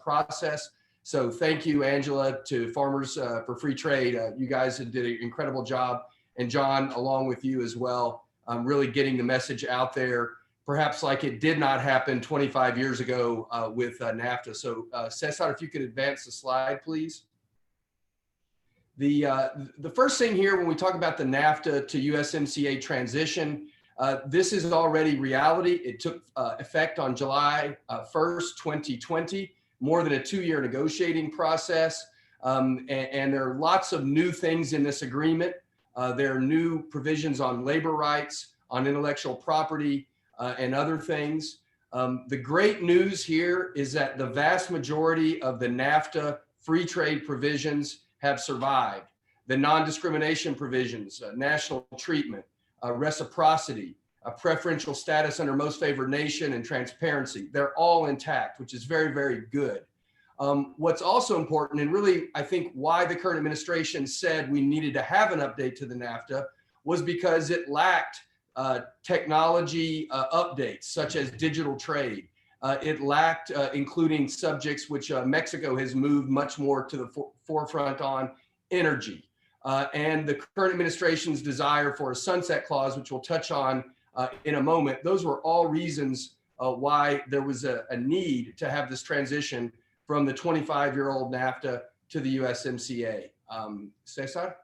process. So thank you, Angela, to Farmers for Free Trade. You guys did an incredible job, and John, along with you as well, really getting the message out there, perhaps like it did not happen 25 years ago with Nafta. So Cesar, if you could advance the slide, please. The first thing here, when we talk about the Nafta to Usmca transition, this is already reality. It took effect on July 1st, 2020, more than a 2-year negotiating process. And there are lots of new things in this agreement. There are new provisions on labor rights, on intellectual property, and other things. The great news here is that the vast majority of the NAFTA free trade provisions have survived. The non-discrimination provisions, national treatment, reciprocity, a preferential status under most favored nation, and transparency, they're all intact, which is very, very good. What's also important, and really I think why the current administration said we needed to have an update to the NAFTA, was because it lacked technology updates such as digital trade. It lacked including subjects which Mexico has moved much more to the forefront on: energy, and the current administration's desire for a sunset clause, which we'll touch on in a moment. Those were all reasons why there was a need to have this transition from the 25-year-old Nafta to the USMCA. Cesar?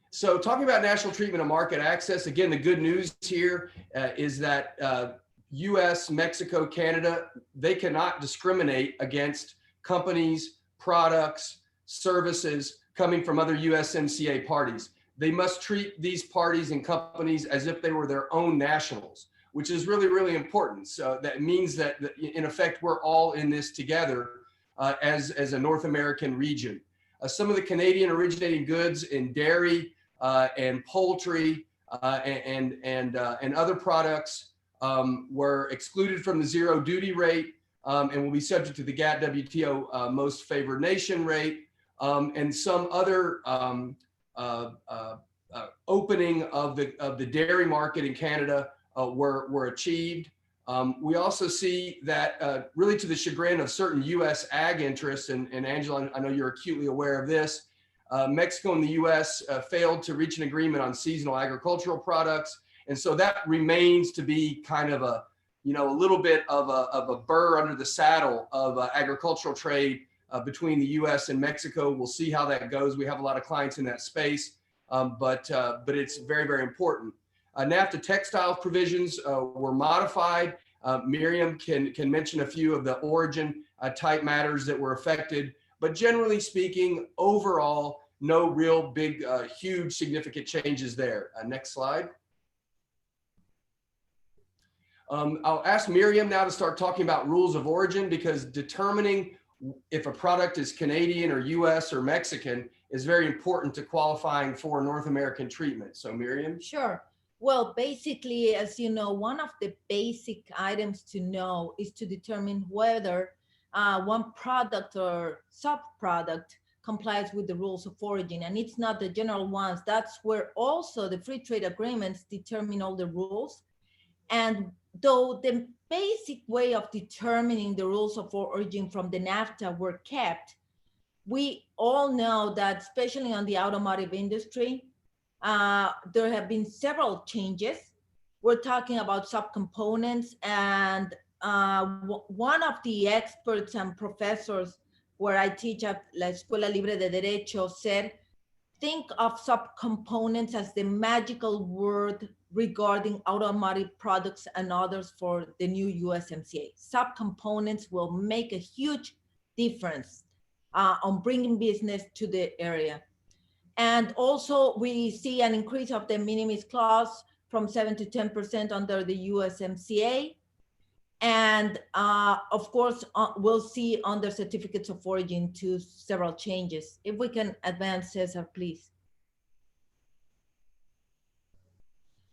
So talking about national treatment and market access, again, the good news here is that US, Mexico, Canada, they cannot discriminate against companies, products, services coming from other USMCA parties. They must treat these parties and companies as if they were their own nationals, which is really, really important. So that means that in effect, we're all in this together as a North American region. Some of the Canadian originating goods in dairy and poultry and other products were excluded from the zero duty rate and will be subject to the GATT WTO most favored nation rate, and some other opening of the dairy market in Canada were achieved. We also see that really to the chagrin of certain U.S. ag interests, and Angela, I know you're acutely aware of this, Mexico and the U.S. Failed to reach an agreement on seasonal agricultural products. And so that remains to be kind of a little bit of a burr under the saddle of agricultural trade between the U.S. and Mexico. We'll see how that goes. We have a lot of clients in that space, but it's very, very important. NAFTA textile provisions were modified. Miriam can mention a few of the origin type matters that were affected, but generally speaking, overall, no real big, huge, significant changes there. Next slide. I'll ask Miriam now to start talking about rules of origin, because determining if a product is Canadian or US or Mexican is very important to qualifying for North American treatment. So Miriam? Sure. Well, basically, as you know, one of the basic items to know is to determine whether one product or sub-product complies with the rules of origin, and it's not the general ones. That's where also the free trade agreements determine all the rules. And though the basic way of determining the rules of origin from the NAFTA were kept, we all know that, especially on the automotive industry, there have been several changes. We're talking about subcomponents, and one of the experts and professors where I teach at La Escuela Libre de Derecho said, think of subcomponents as the magical word regarding automotive products and others for the new USMCA. Subcomponents will make a huge difference on bringing business to the area. And also we see an increase of the minimis clause from 7 to 10% under the USMCA. And of course, we'll see under certificates of origin to several changes. If we can advance, Cesar, please.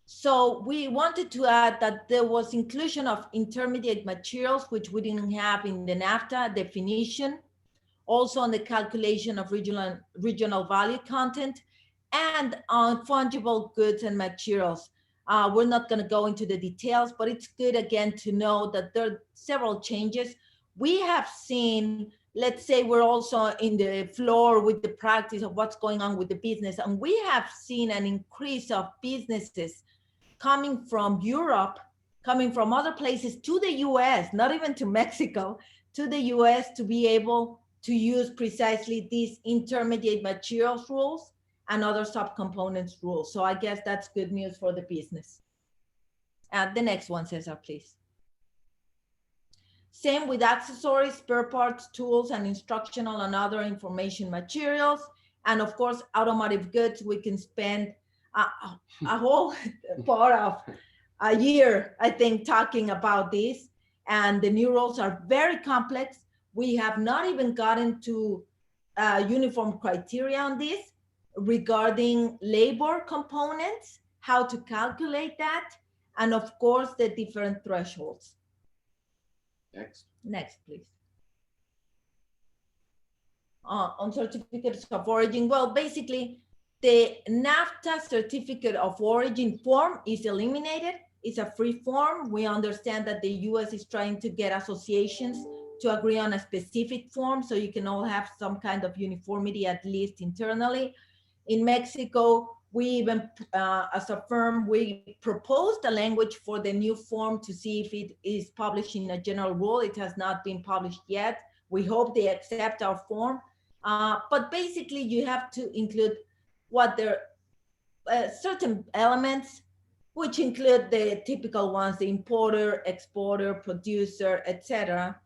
So we wanted to add that there was inclusion of intermediate materials, which we didn't have in the NAFTA definition, also on the calculation of regional value content, and on fungible goods and materials. We're not going to go into the details, but it's good again to know that there are several changes. We have seen, let's say we're also in the floor with the practice of what's going on with the business, and we have seen an increase of businesses coming from Europe, coming from other places to the US, not even to Mexico, to the US to be able to use precisely these intermediate materials rules and other subcomponents rules. So I guess that's good news for the business. The next one, Cesar, please. Same with accessories, spare parts, tools, and instructional and other information materials. And of course, automotive goods, we can spend a whole part of a year, I think, talking about this. And the new rules are very complex. We have not even gotten to uniform criteria on this regarding labor components, how to calculate that, and of course, the different thresholds. Next, please. On certificates of origin, well, basically, the NAFTA certificate of origin form is eliminated. It's a free form. We understand that the US is trying to get associations to agree on a specific form so you can all have some kind of uniformity, at least internally. In Mexico, we even, as a firm, we proposed a language for the new form to see if it is published in a general rule. It has not been published yet. We hope they accept our form. But basically, you have to include what their certain elements, which include the typical ones, the importer, exporter, producer, etc.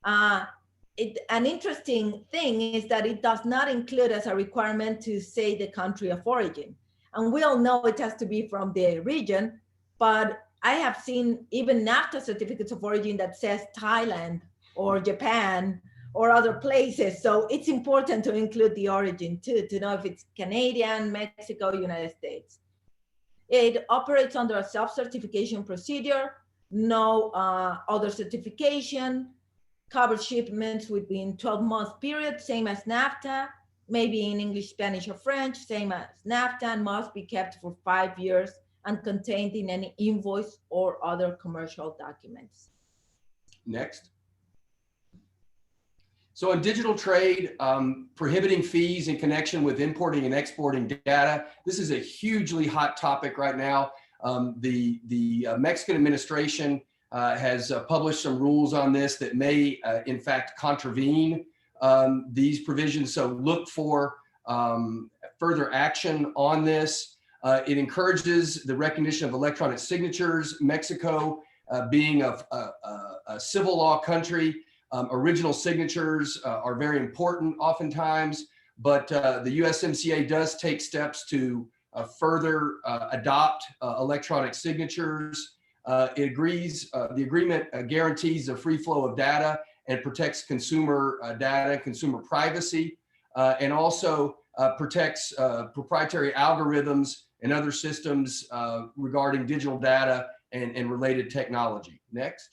An interesting thing is that it does not include as a requirement to say the country of origin. And we all know it has to be from the region, but I have seen even Nafta certificates of origin that says Thailand or Japan or other places. So it's important to include the origin too, to know if it's Canadian, Mexico, United States. It operates under a self-certification procedure, no other certification, covers shipments within 12-month period, same as NAFTA, maybe in English, Spanish, or French, same as NAFTA, and must be kept for 5 years and contained in any invoice or other commercial documents. Next. So in digital trade, prohibiting fees in connection with importing and exporting data, this is a hugely hot topic right now. The Mexican administration has published some rules on this that may, in fact, contravene these provisions. So look for further action on this. It encourages the recognition of electronic signatures. Mexico, being a civil law country, original signatures are very important oftentimes, but the USMCA does take steps to further adopt electronic signatures. The agreement guarantees the free flow of data and protects consumer data, consumer privacy, and also protects proprietary algorithms and other systems regarding digital data and related technology. Next.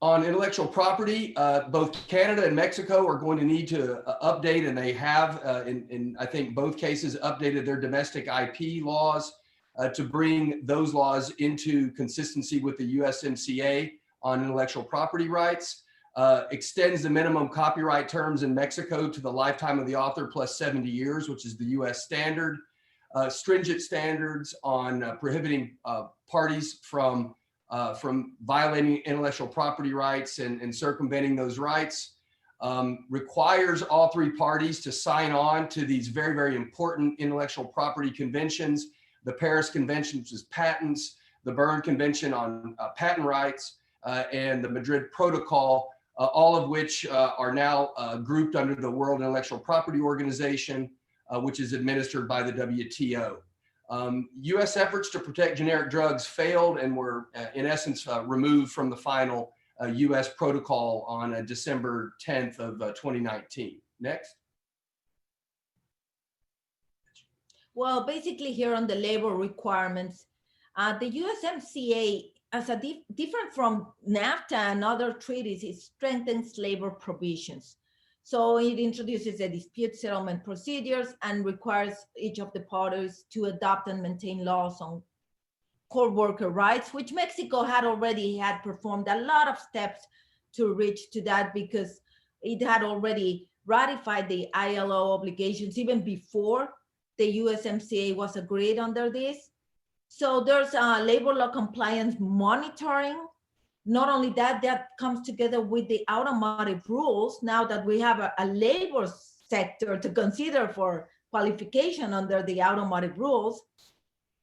On intellectual property, both Canada and Mexico are going to need to update, and they have, in I think both cases, updated their domestic IP laws to bring those laws into consistency with the USMCA on intellectual property rights, extends the minimum copyright terms in Mexico to the lifetime of the author plus 70 years, which is the US standard, stringent standards on prohibiting parties from violating intellectual property rights and circumventing those rights, requires all three parties to sign on to these very, very important intellectual property conventions, the Paris Convention, which is patents, the Berne Convention on patent rights, and the Madrid Protocol, all of which are now grouped under the World Intellectual Property Organization, which is administered by the WTO. U.S. efforts to protect generic drugs failed and were, in essence, removed from the final U.S. protocol on December 10th of 2019. Next. Well, basically here on the labor requirements, the USMCA, as a different from NAFTA and other treaties, it strengthens labor provisions. So it introduces the dispute settlement procedures and requires each of the parties to adopt and maintain laws on core worker rights, which Mexico had already performed a lot of steps to reach to that because it had already ratified the ILO obligations even before the USMCA was agreed under this. So there's labor law compliance monitoring. Not only that, that comes together with the automotive rules now that we have a labor sector to consider for qualification under the automotive rules.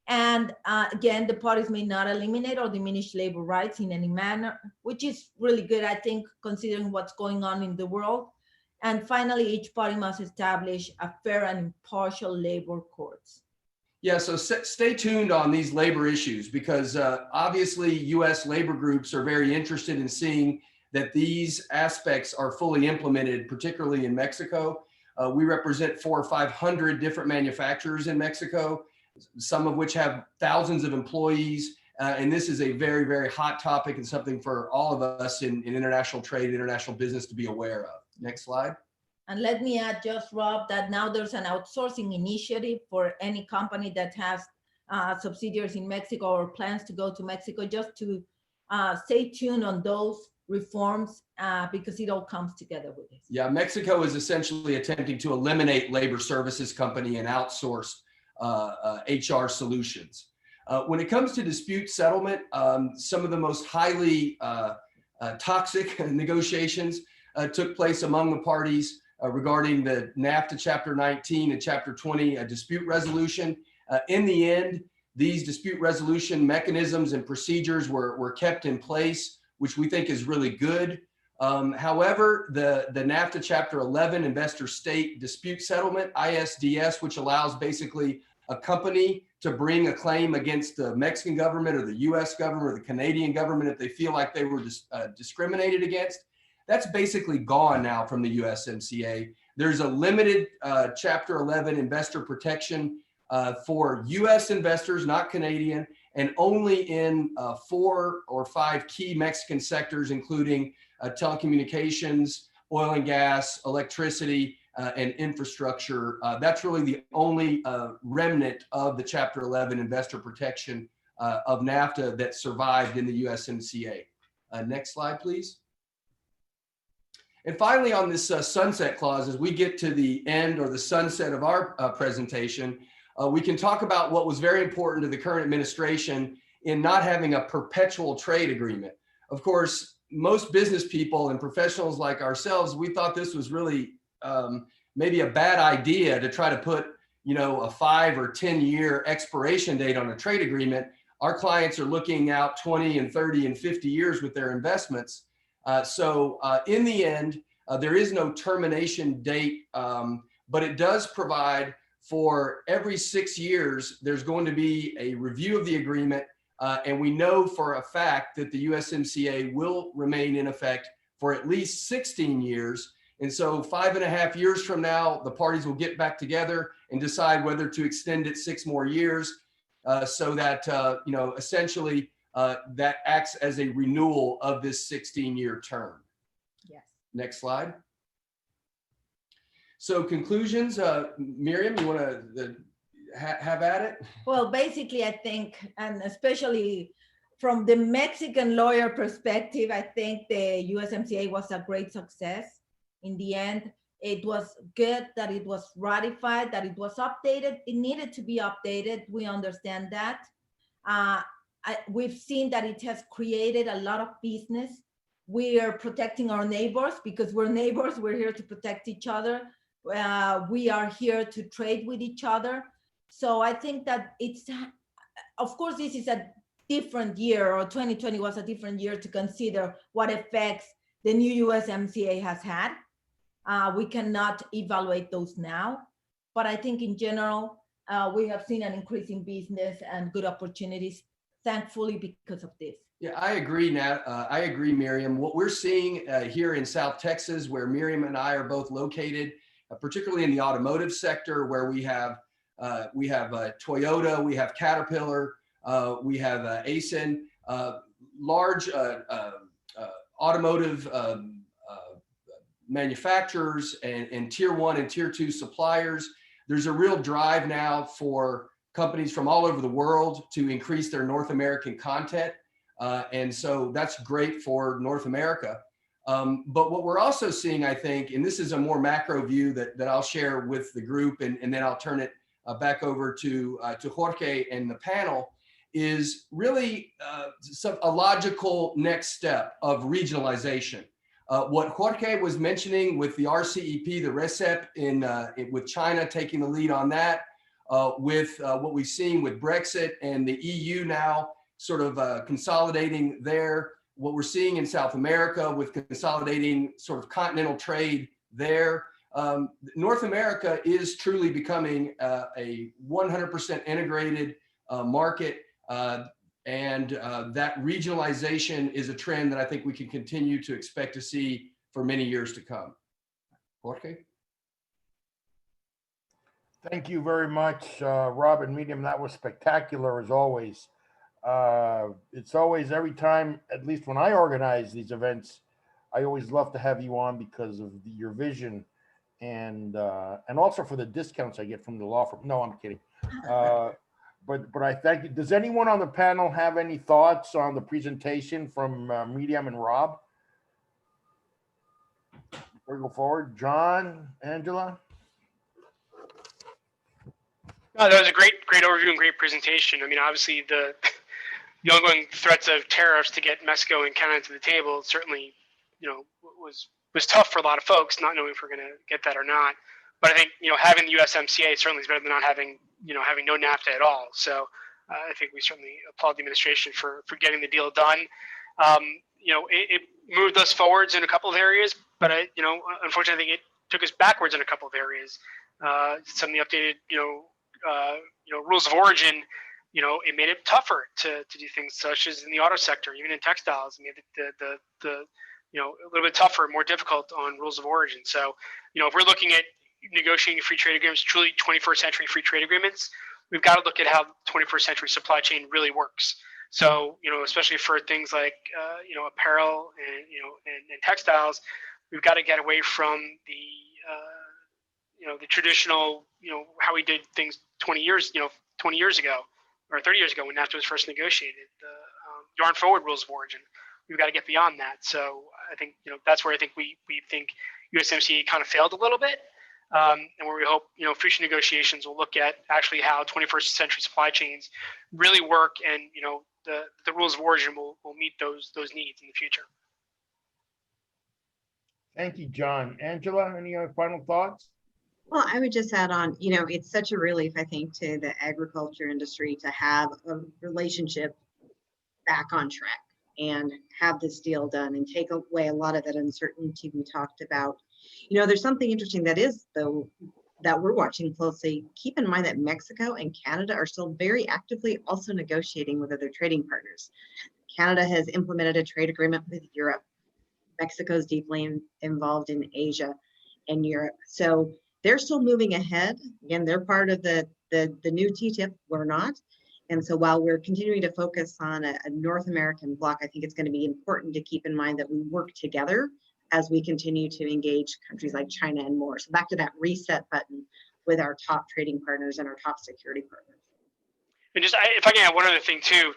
And again, the parties may not eliminate or diminish labor rights in any manner, which is really good, I think, considering what's going on in the world. And finally, each party must establish a fair and impartial labor courts. Yeah, so stay tuned on these labor issues because obviously U.S. labor groups are very interested in seeing that these aspects are fully implemented, particularly in Mexico. We represent 400 or 500 different manufacturers in Mexico, some of which have thousands of employees. And this is a very, very hot topic and something for all of us in international trade, international business to be aware of. Next slide. And let me add just, Rob, that now there's an outsourcing initiative for any company that has subsidiaries in Mexico or plans to go to Mexico, just to stay tuned on those reforms because it all comes together with this. Yeah, Mexico is essentially attempting to eliminate labor services company and outsource HR solutions. When it comes to dispute settlement, some of the most highly toxic negotiations took place among the parties regarding the Nafta Chapter 19 and Chapter 20 dispute resolution. In the end, these dispute resolution mechanisms and procedures were kept in place, which we think is really good. However, the Nafta Chapter 11 Investor State Dispute Settlement, ISDS, which allows basically a company to bring a claim against the Mexican government or the US government or the Canadian government if they feel like they were discriminated against, that's basically gone now from the USMCA. There's a limited Chapter 11 investor protection for US investors, not Canadian, and only in 4 or 5 key Mexican sectors, including telecommunications, oil and gas, electricity, and infrastructure. That's really the only remnant of the Chapter 11 investor protection of NAFTA that survived in the USMCA. Next slide, please. And finally, on this sunset clause, as we get to the end or the sunset of our presentation, we can talk about what was very important to the current administration in not having a perpetual trade agreement. Of course, most business people and professionals like ourselves, we thought this was really maybe a bad idea to try to put, a 5 or 10 year expiration date on a trade agreement. Our clients are looking out 20 and 30 and 50 years with their investments. So in the end, there is no termination date, but it does provide for every 6 years, there's going to be a review of the agreement. And we know for a fact that the USMCA will remain in effect for at least 16 years. And so 5.5 years from now, the parties will get back together and decide whether to extend it 6 more years so that, essentially that acts as a renewal of this 16-year term. Yes. Next slide. So conclusions, Miriam, you want to have at it? Well, basically, I think, and especially from the Mexican lawyer perspective, I think the USMCA was a great success. In the end, it was good that it was ratified, that it was updated. It needed to be updated. We understand that. We've seen that it has created a lot of business. We are protecting our neighbors because we're neighbors. We're here to protect each other. We are here to trade with each other. So I think that it's, of course, this is a different year, or 2020 was a different year to consider what effects the new USMCA has had. We cannot evaluate those now, but I think in general, we have seen an increase in business and good opportunities, thankfully, because of this. Yeah, I agree, Nat. I agree, Miriam. What we're seeing here in South Texas, where Miriam and I are both located, particularly in the automotive sector, where we have Toyota, we have Caterpillar, we have ASIN, large automotive manufacturers and tier 1 and tier 2 suppliers. There's a real drive now for companies from all over the world to increase their North American content. And so that's great for North America. But what we're also seeing, I think, and this is a more macro view that I'll share with the group, and then I'll turn it back over to Jorge and the panel, is really a logical next step of regionalization. What Jorge was mentioning with the RCEP, the RCEP with China taking the lead on that, with what we've seen with Brexit and the EU now sort of consolidating there, what we're seeing in South America with consolidating sort of continental trade there. North America is truly becoming a 100% integrated market. And that regionalization is a trend that I think we can continue to expect to see for many years to come. Jorge? Thank you very much, Rob and Miriam. That was spectacular as always. It's always, every time, at least when I organize these events, I always love to have you on because of your vision and also for the discounts I get from the law firm. No, I'm kidding. But I thank you. Does anyone on the panel have any thoughts on the presentation from Miriam and Rob? we go forward. John, Angela? No, that was a great overview and great presentation. I mean, obviously the ongoing threats of tariffs to get Mexico and Canada to the table certainly, was tough for a lot of folks, not knowing if we're going to get that or not. But I think having the USMCA certainly is better than not having having no NAFTA at all. So I think we certainly applaud the administration for getting the deal done. It moved us forwards in a couple of areas, but unfortunately, I think it took us backwards in a couple of areas. Some of the updated rules of origin, it made it tougher to do things such as in the auto sector, even in textiles. It made the a little bit tougher, more difficult on rules of origin. So, if we're looking at negotiating free trade agreements, truly 21st century free trade agreements, we've got to look at how 21st century supply chain really works. So, especially for things like, apparel and textiles, we've got to get away from the traditional, how we did things 20 years ago or 30 years ago when NAFTA was first negotiated, the yarn forward rules of origin. We've got to get beyond that. So I think, that's where I think we think USMCA kind of failed a little bit. And where we hope, future negotiations will look at actually how 21st century supply chains really work, and the rules of origin will meet those needs in the future. Thank you, John. Angela, any other final thoughts? Well, I would just add on, it's such a relief, I think, to the agriculture industry to have a relationship back on track and have this deal done and take away a lot of that uncertainty we talked about. There's something interesting that is, though, that we're watching closely. Keep in mind that Mexico and Canada are still very actively also negotiating with other trading partners. Canada has implemented a trade agreement with Europe. Mexico is deeply involved in Asia and Europe. So they're still moving ahead. Again, they're part of the new TTIP, we're not. And so while we're continuing to focus on a North American bloc, I think it's going to be important to keep in mind that we work together as we continue to engage countries like China and more. So back to that reset button with our top trading partners and our top security partners. And just, if I can add one other thing too,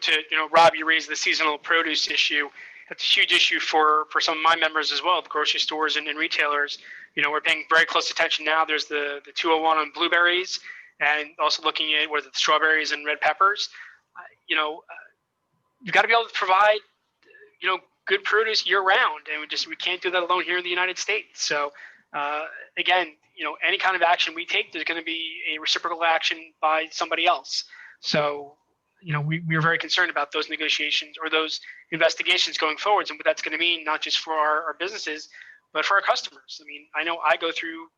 Rob, you raised the seasonal produce issue. That's a huge issue for some of my members as well, the grocery stores and retailers. We're paying very close attention now. There's the 201 on blueberries, and also looking at the strawberries and red peppers. You've got to be able to provide, good produce year round, and we can't do that alone here in the United States. So again, any kind of action we take, there's going to be a reciprocal action by somebody else. So we're very concerned about those negotiations or those investigations going forwards, and what that's going to mean, not just for our businesses, but for our customers. I mean, I know I go through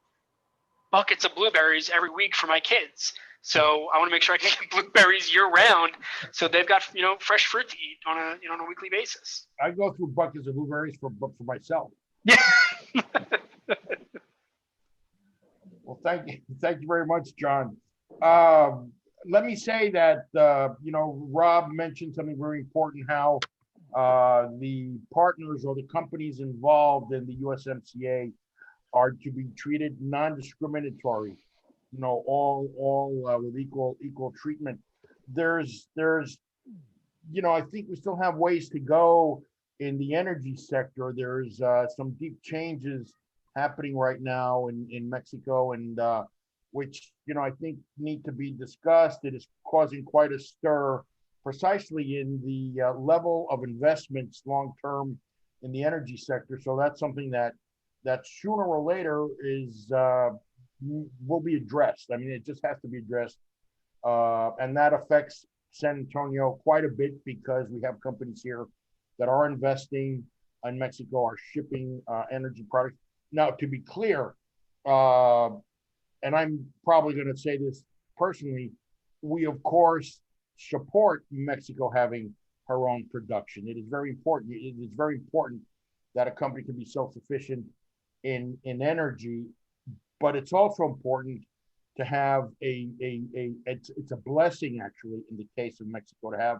buckets of blueberries every week for my kids. So I want to make sure I can get blueberries year round, so they've got fresh fruit to eat on a weekly basis. I go through buckets of blueberries for myself. Yeah. Well, thank you very much, John. Let me say that Rob mentioned something very important, how the partners or the companies involved in the USMCA are to be treated non-discriminatory, all with equal treatment. There's I think we still have ways to go in the energy sector. There's some deep changes happening right now in Mexico, and which I think need to be discussed. It is causing quite a stir, precisely in the level of investments long term in the energy sector. So that's something that sooner or later will be addressed. I mean, it just has to be addressed, and that affects San Antonio quite a bit, because we have companies here that are investing in Mexico, are shipping energy products. Now, to be clear, and I'm probably going to say this personally, we of course support Mexico having her own production. It is very important. It is very important that a company can be self-sufficient in energy, but it's also important to have it's a blessing, actually, in the case of Mexico, to have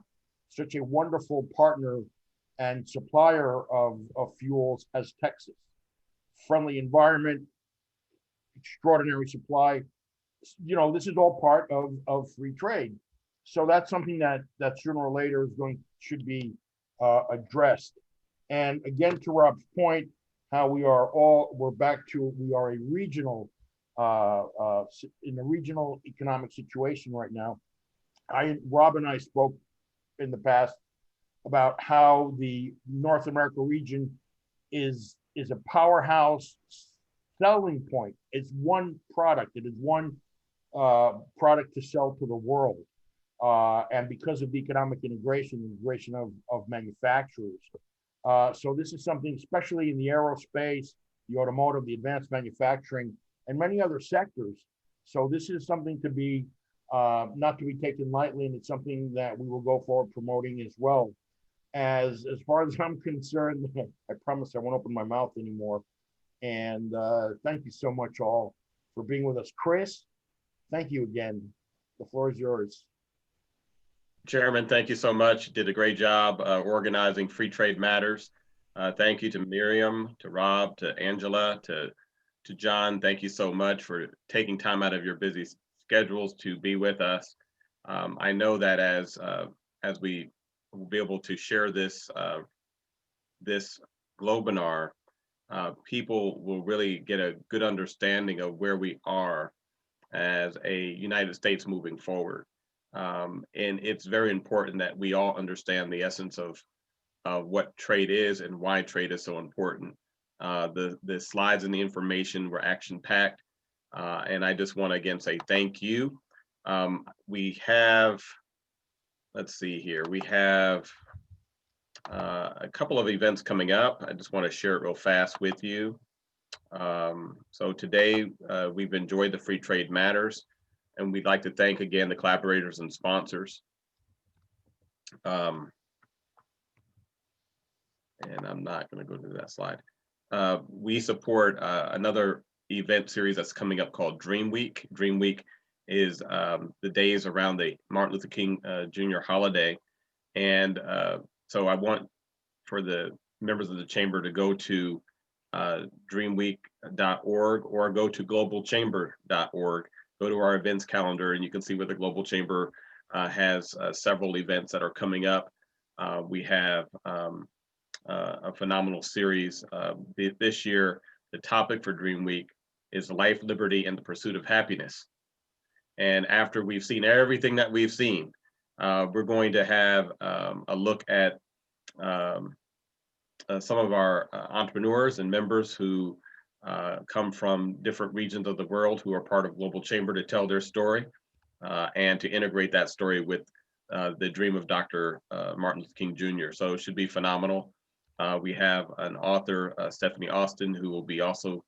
such a wonderful partner and supplier of fuels as Texas. Friendly environment, extraordinary supply. This is all part of free trade. So that's something that sooner or later should be addressed. And again, to Rob's point, how we're back to, we are a regional, in a regional economic situation right now. Rob and I spoke in the past about how the North America region is a powerhouse selling point. It's one product. It is one product to sell to the world. And because of the economic integration of manufacturers. So this is something, especially in the aerospace, the automotive, the advanced manufacturing, and many other sectors. So this is something to be, not to be taken lightly, and it's something that we will go forward promoting as well. As far as I'm concerned, I promise I won't open my mouth anymore. And thank you so much all for being with us. Chris, thank you again. The floor is yours. Chairman, thank you so much. You did a great job organizing Free Trade Matters. Thank you to Miriam, to Rob, to Angela, to John. Thank you so much for taking time out of your busy schedules to be with us. I know that as we will be able to share this Globinar, people will really get a good understanding of where we are as a United States moving forward. And it's very important that we all understand the essence of what trade is and why trade is so important. The slides and the information were action-packed. And I just want to again say thank you. We have, let's see here, we have a couple of events coming up. I just want to share it real fast with you. So today we've enjoyed the Free Trade Matters, and we'd like to thank again the collaborators and sponsors. And I'm not going to go to that slide. We support another event series that's coming up called Dream Week. Dream Week is the days around the Martin Luther King Jr. holiday. And so I want for the members of the chamber to go to dreamweek.org or go to globalchamber.org. Go to our events calendar and you can see where the Global Chamber has several events that are coming up. We have a phenomenal series. This year, the topic for Dream Week is life, liberty, and the pursuit of happiness. And after we've seen everything that we've seen, we're going to have a look at some of our entrepreneurs and members who come from different regions of the world who are part of Global Chamber to tell their story and to integrate that story with the dream of Dr. Martin Luther King Jr. So it should be phenomenal. We have an author, Stephanie Austin, who will be also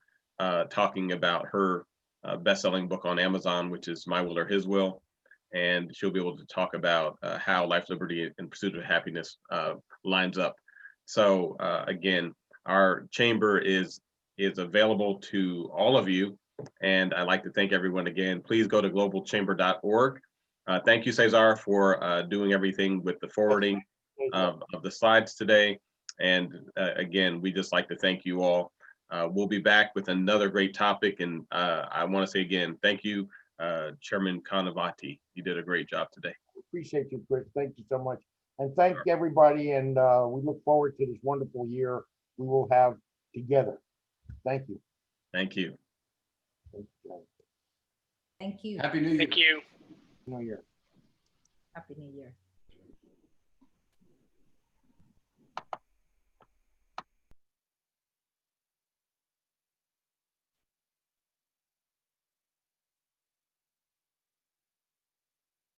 talking about her best-selling book on Amazon, which is My Will or His Will. And she'll be able to talk about how life, liberty, and pursuit of happiness lines up. So again, our chamber is available to all of you. And I'd like to thank everyone again. Please go to globalchamber.org. Thank you, Cesar, for doing everything with the forwarding of the slides today. And again, we just like to thank you all. We'll be back with another great topic. And I want to say again, thank you, Chairman Canavati. You did a great job today. Appreciate you, Chris. Thank you so much. And thank everybody. And we look forward to this wonderful year we will have together. Thank you. Thank you. Thank you. Happy New Year. Thank you. New Year. Happy New Year.